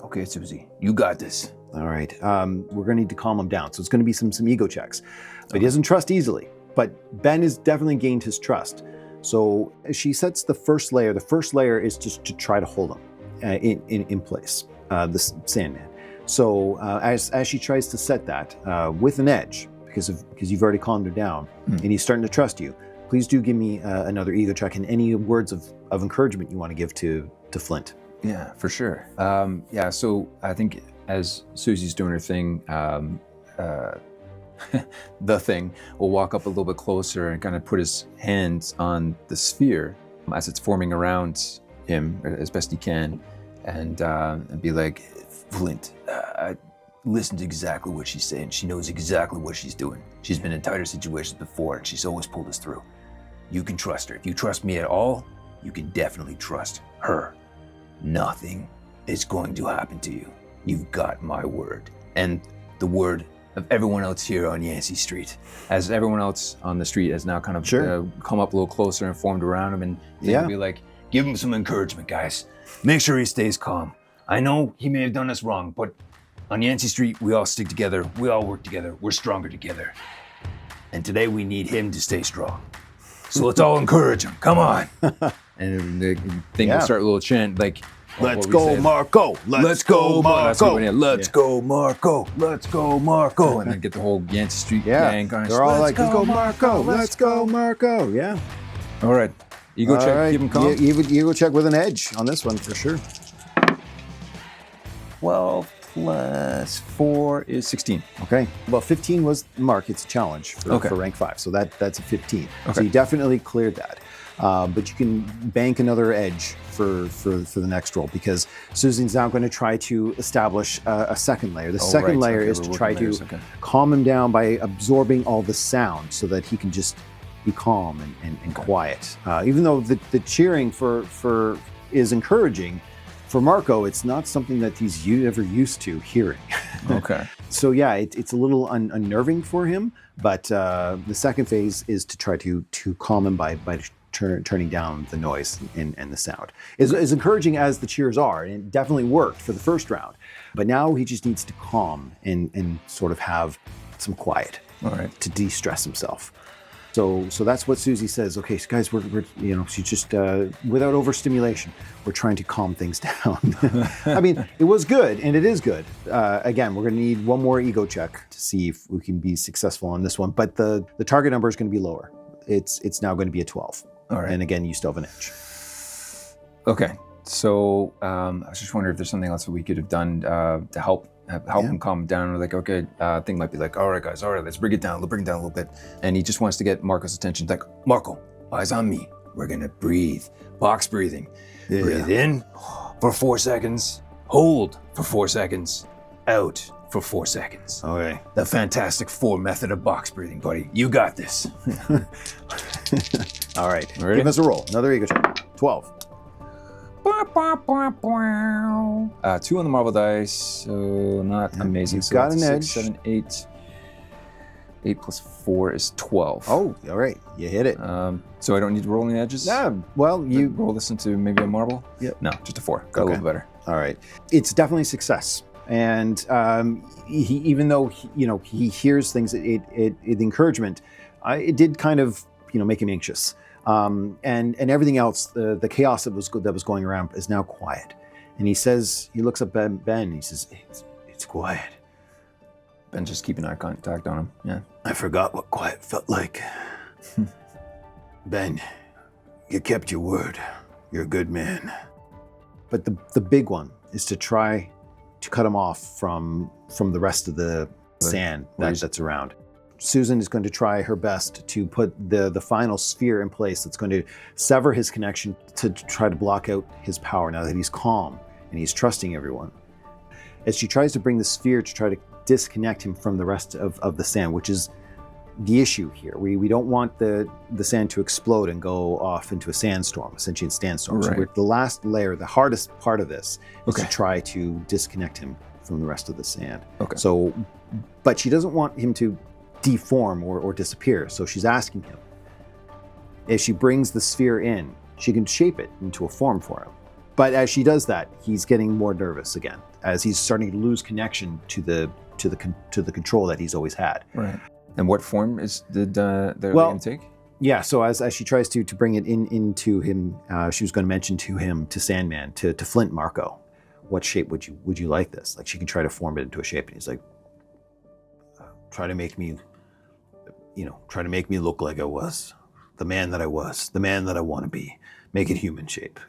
Okay, Susie, you got this. All right. We're going to need to calm him down. So it's going to be some ego checks. But he doesn't trust easily. But Ben has definitely gained his trust. So she sets the first layer. The first layer is just to try to hold him in place, the Sandman. So as she tries to set that with an edge, because you've already calmed her down and he's starting to trust you, please do give me another ego check and any words of encouragement you want to give to Flint. Yeah, for sure. So I think as Susie's doing her thing, the thing will walk up a little bit closer and kind of put his hands on the sphere as it's forming around him as best he can, and be like, Flint, I listened to exactly what she's saying. She knows exactly what she's doing. She's been in tighter situations before, and she's always pulled us through. You can trust her. If you trust me at all, you can definitely trust her. Nothing is going to happen to you. You've got my word, and the word of everyone else here on Yancy Street. As everyone else on the street has now kind of come up a little closer and formed around him, and they can be like, give him some encouragement, guys. Make sure he stays calm. I know he may have done us wrong, but on Yancy Street, we all stick together, we all work together, we're stronger together. And today we need him to stay strong. So let's all encourage him, come on. And the thing will start a little chant like, Let's go, Marko. Let's go, Marko. Let's go, Marko. Let's go, Marko. And then get the whole Yancy Street gang going. They're all like, let's go, Marko. Let's go, Marko. Yeah. All right. Ego check. Right. Keep him calm. Ego check with an edge on this one for sure. 12 plus 4 is 16. Okay. Well, 15 was Mark. It's a challenge for rank 5. So that's a 15. Okay. So you definitely cleared that. But you can bank another edge for the next roll, because Susan's now going to try to establish a second layer. The second layer is to try to calm him down by absorbing all the sound so that he can just be calm and quiet. Even though the cheering for is encouraging, for Marko, it's not something that he's ever used to hearing. Okay. So yeah, it's a little unnerving for him, but the second phase is to try to calm him by turning down the noise and the sound. As encouraging as the cheers are, and it definitely worked for the first round, but now he just needs to calm and sort of have some quiet to de-stress himself. So that's what Susie says. Okay, so guys, we're she's just without overstimulation, we're trying to calm things down. I mean, it was good, and it is good. Again, we're going to need one more ego check to see if we can be successful on this one. But the target number is going to be lower. It's now going to be a 12. All right. And again, you still have an edge. Okay. So I was just wondering if there's something else that we could have done to help him calm down. We're like, okay, thing might be like, all right, guys, all right, let's bring it down a little bit. And he just wants to get Marko's attention. Like, Marko, eyes on me. We're gonna breathe. Box breathing. Yeah. Breathe in for 4 seconds. Hold for 4 seconds. Out for 4 seconds. Okay. The Fantastic Four method of box breathing, buddy. You got this. All right. Give us a roll. Another ego check. 12. 2 on the Marvel dice, so not amazing. You've so got an 6, edge. 7, 8. 8 plus 4 is 12. Oh, all right. You hit it. So I don't need to roll any edges? Yeah, well, you roll this into maybe a marble? Yep. No, just a 4. Got a little bit better. All right. It's definitely a success. And he, even though he hears things, the encouragement, it did kind of make him anxious. And everything else, the chaos that was going around is now quiet. And he looks up at Ben. He says, "It's quiet." Ben just keeping eye contact on him. Yeah. I forgot what quiet felt like. Ben, you kept your word. You're a good man. But the big one is to try to cut him off from the rest of the sand that's around. Susan is going to try her best to put the final sphere in place that's going to sever his connection to try to block out his power now that he's calm and he's trusting everyone. As she tries to bring the sphere to try to disconnect him from the rest of the sand, which is the issue here. We don't want the sand to explode and go off into a sandstorm, essentially a sandstorm. Right. So the last layer, the hardest part of this, is Okay. to try to disconnect him from the rest of the sand. Okay. So, but she doesn't want him to deform or disappear. So she's asking him, if she brings the sphere in, she can shape it into a form for him. But as she does that, he's getting more nervous again, as he's starting to lose connection to the control that he's always had. Right. And what form did they're Well, going to take? Yeah, so as she tries to bring it into him, she was going to mention to Sandman, to Flint Marko, what shape would you like this? Like, she can try to form it into a shape, and he's like, try to make me look like I was the man that I was, the man that I want to be. Make it human shape,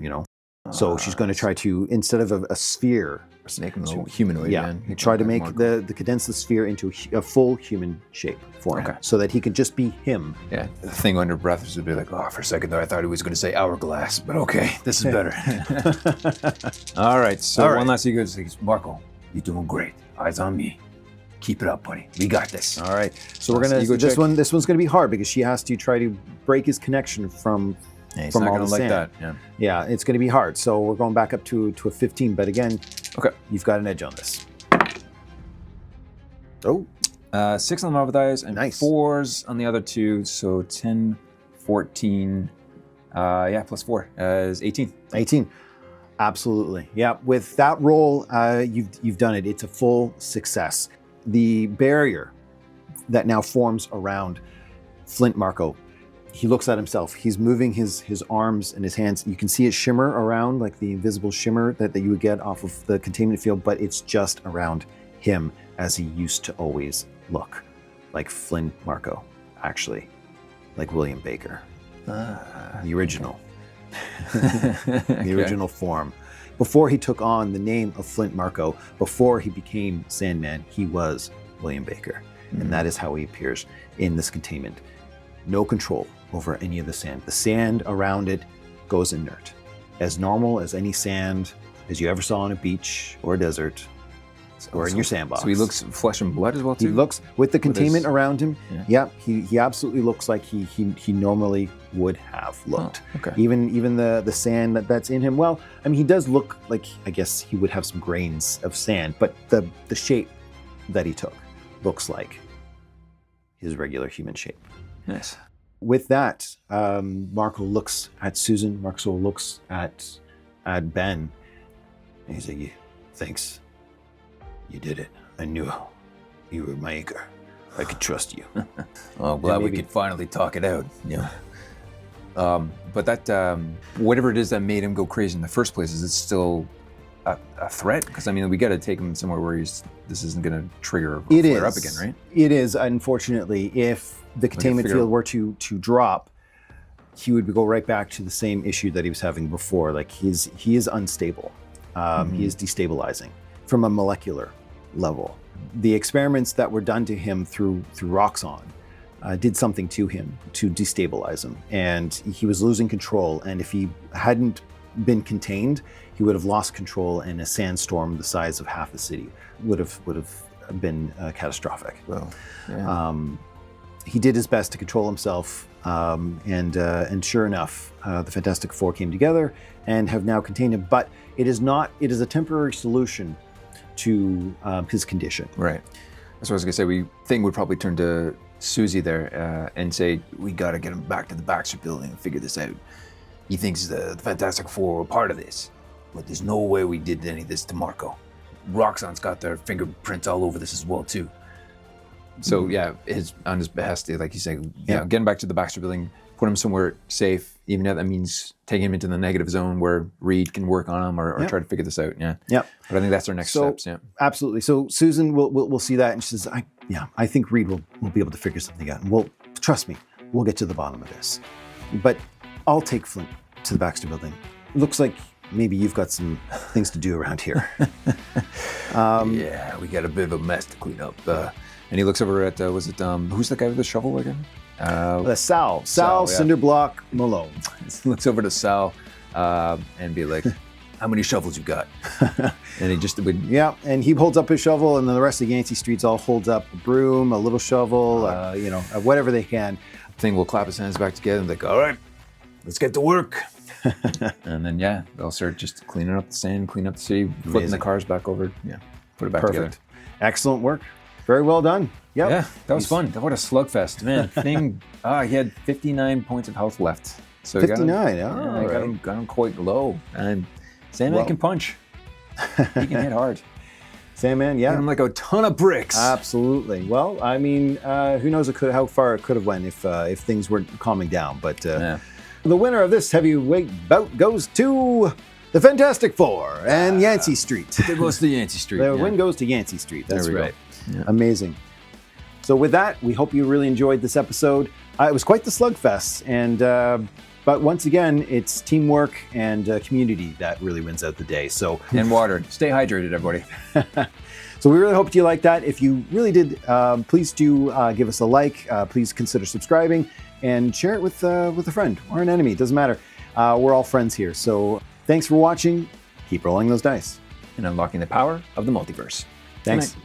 So she's going to try to, instead of a sphere, Make him a little humanoid, man. try to make condense the sphere into a full human shape for him, so that he can just be him. Yeah, the thing under breath would be like, oh, for a second there, I thought he was going to say hourglass, but okay, this is better. All right, so one last ego says, Marko, you're doing great. Eyes on me. Keep it up, buddy. We got this. All right, so we're gonna this one's going to be hard because she has to try to break his connection from. Yeah, he's from not all going to the like sand. that. Yeah, it's going to be hard. So we're going back up to a 15, but again, Okay. you've got an edge on this. Oh, 6 on the Marvel dice and Nice. 4s on the other two, so 10, 14, plus 4 is 18. 18. Absolutely. Yeah, with that roll, you've done it. It's a full success. The barrier that now forms around Flint Marko, he looks at himself. He's moving his arms and his hands. You can see it shimmer around, like the invisible shimmer that you would get off of the containment field, but it's just around him as he used to always look, like Flint Marko, actually, like William Baker, the original. The original form. Before he took on the name of Flint Marko, before he became Sandman, he was William Baker. And that is how he appears in this containment. No control over any of the sand. The sand around it goes inert. As normal as any sand as you ever saw on a beach or a desert or in your sandbox. So he looks flesh and blood as well, He too? looks, with the containment around him, Yeah. he absolutely looks like he normally would have looked. Oh, okay. Even the sand that's in him, well, I mean, he does look like, I guess he would have some grains of sand, but the shape that he took looks like his regular human shape. Nice. With that, Marko looks at Susan. Marko looks at Ben. And he's like, thanks. You did it. I knew you were my anchor. I could trust you. Oh, glad we could finally talk it out. Yeah. But that, whatever it is that made him go crazy in the first place, is it still a threat? Because, I mean, we got to take him somewhere where this isn't going to trigger or flare up again, right? It is, unfortunately. If the containment field were to drop, he would go right back to the same issue that he was having before. Like, he is unstable. He is destabilizing from a molecular level. The experiments that were done to him through Roxxon did something to him to destabilize him, and he was losing control. And if he hadn't been contained, he would have lost control, and a sandstorm the size of half the city would have been catastrophic. Well, yeah. He did his best to control himself, and sure enough, the Fantastic Four came together and have now contained him. But it is a temporary solution to his condition. Right. That's what I was gonna say. Thing would probably turn to Susie there and say, we gotta get him back to the Baxter building and figure this out. He thinks the Fantastic Four were part of this, but there's no way we did any of this to Marko. Roxxon's got their fingerprints all over this as well, too. So yeah, on his behest, like you say, get him back to the Baxter building, put him somewhere safe, even if that means taking him into the negative zone where Reed can work on him or try to figure this out. Yeah. Yeah. But I think that's our next steps. Yeah. Absolutely. So Susan will see that, and she says, I think Reed will be able to figure something out. And trust me, we'll get to the bottom of this. But I'll take Flint to the Baxter building. Looks like maybe you've got some things to do around here. Yeah, we got a bit of a mess to clean up. And he looks over at, who's the guy with the shovel again? Sal Sal, yeah. Cinderblock Malone. Looks over to Sal and be like, how many shovels you got? And he just would, Yeah, and he holds up his shovel, and then the rest of Yancy Streets all holds up a broom, a little shovel, whatever they can. thing will clap his hands back together and like, all right, let's get to work. And then, yeah, they'll start just cleaning up the sand, clean up the city, flipping the cars back over. Yeah, put it back together. Excellent work. Very well done. Yep. Yeah, that was fun. What a slugfest, man. He had 59 points of health left. So 59, got him quite low. And Sandman can punch. He can hit hard. Sandman, yeah. Hit him like a ton of bricks. Absolutely. Well, I mean, who knows how far it could have went if things weren't calming down. But the winner of this heavyweight bout goes to the Fantastic Four and Yancy Street. It goes to Yancy Street. The win goes to Yancy Street. That's right. Yeah. Amazing. So with that, we hope you really enjoyed this episode. It was quite the slugfest, but once again, it's teamwork and community that really wins out the day. So and water. Stay hydrated, everybody. So we really hope you liked that. If you really did, please do give us a like. Please consider subscribing and share it with a friend or an enemy. It doesn't matter. We're all friends here. So thanks for watching. Keep rolling those dice And unlocking the power of the multiverse. Thanks.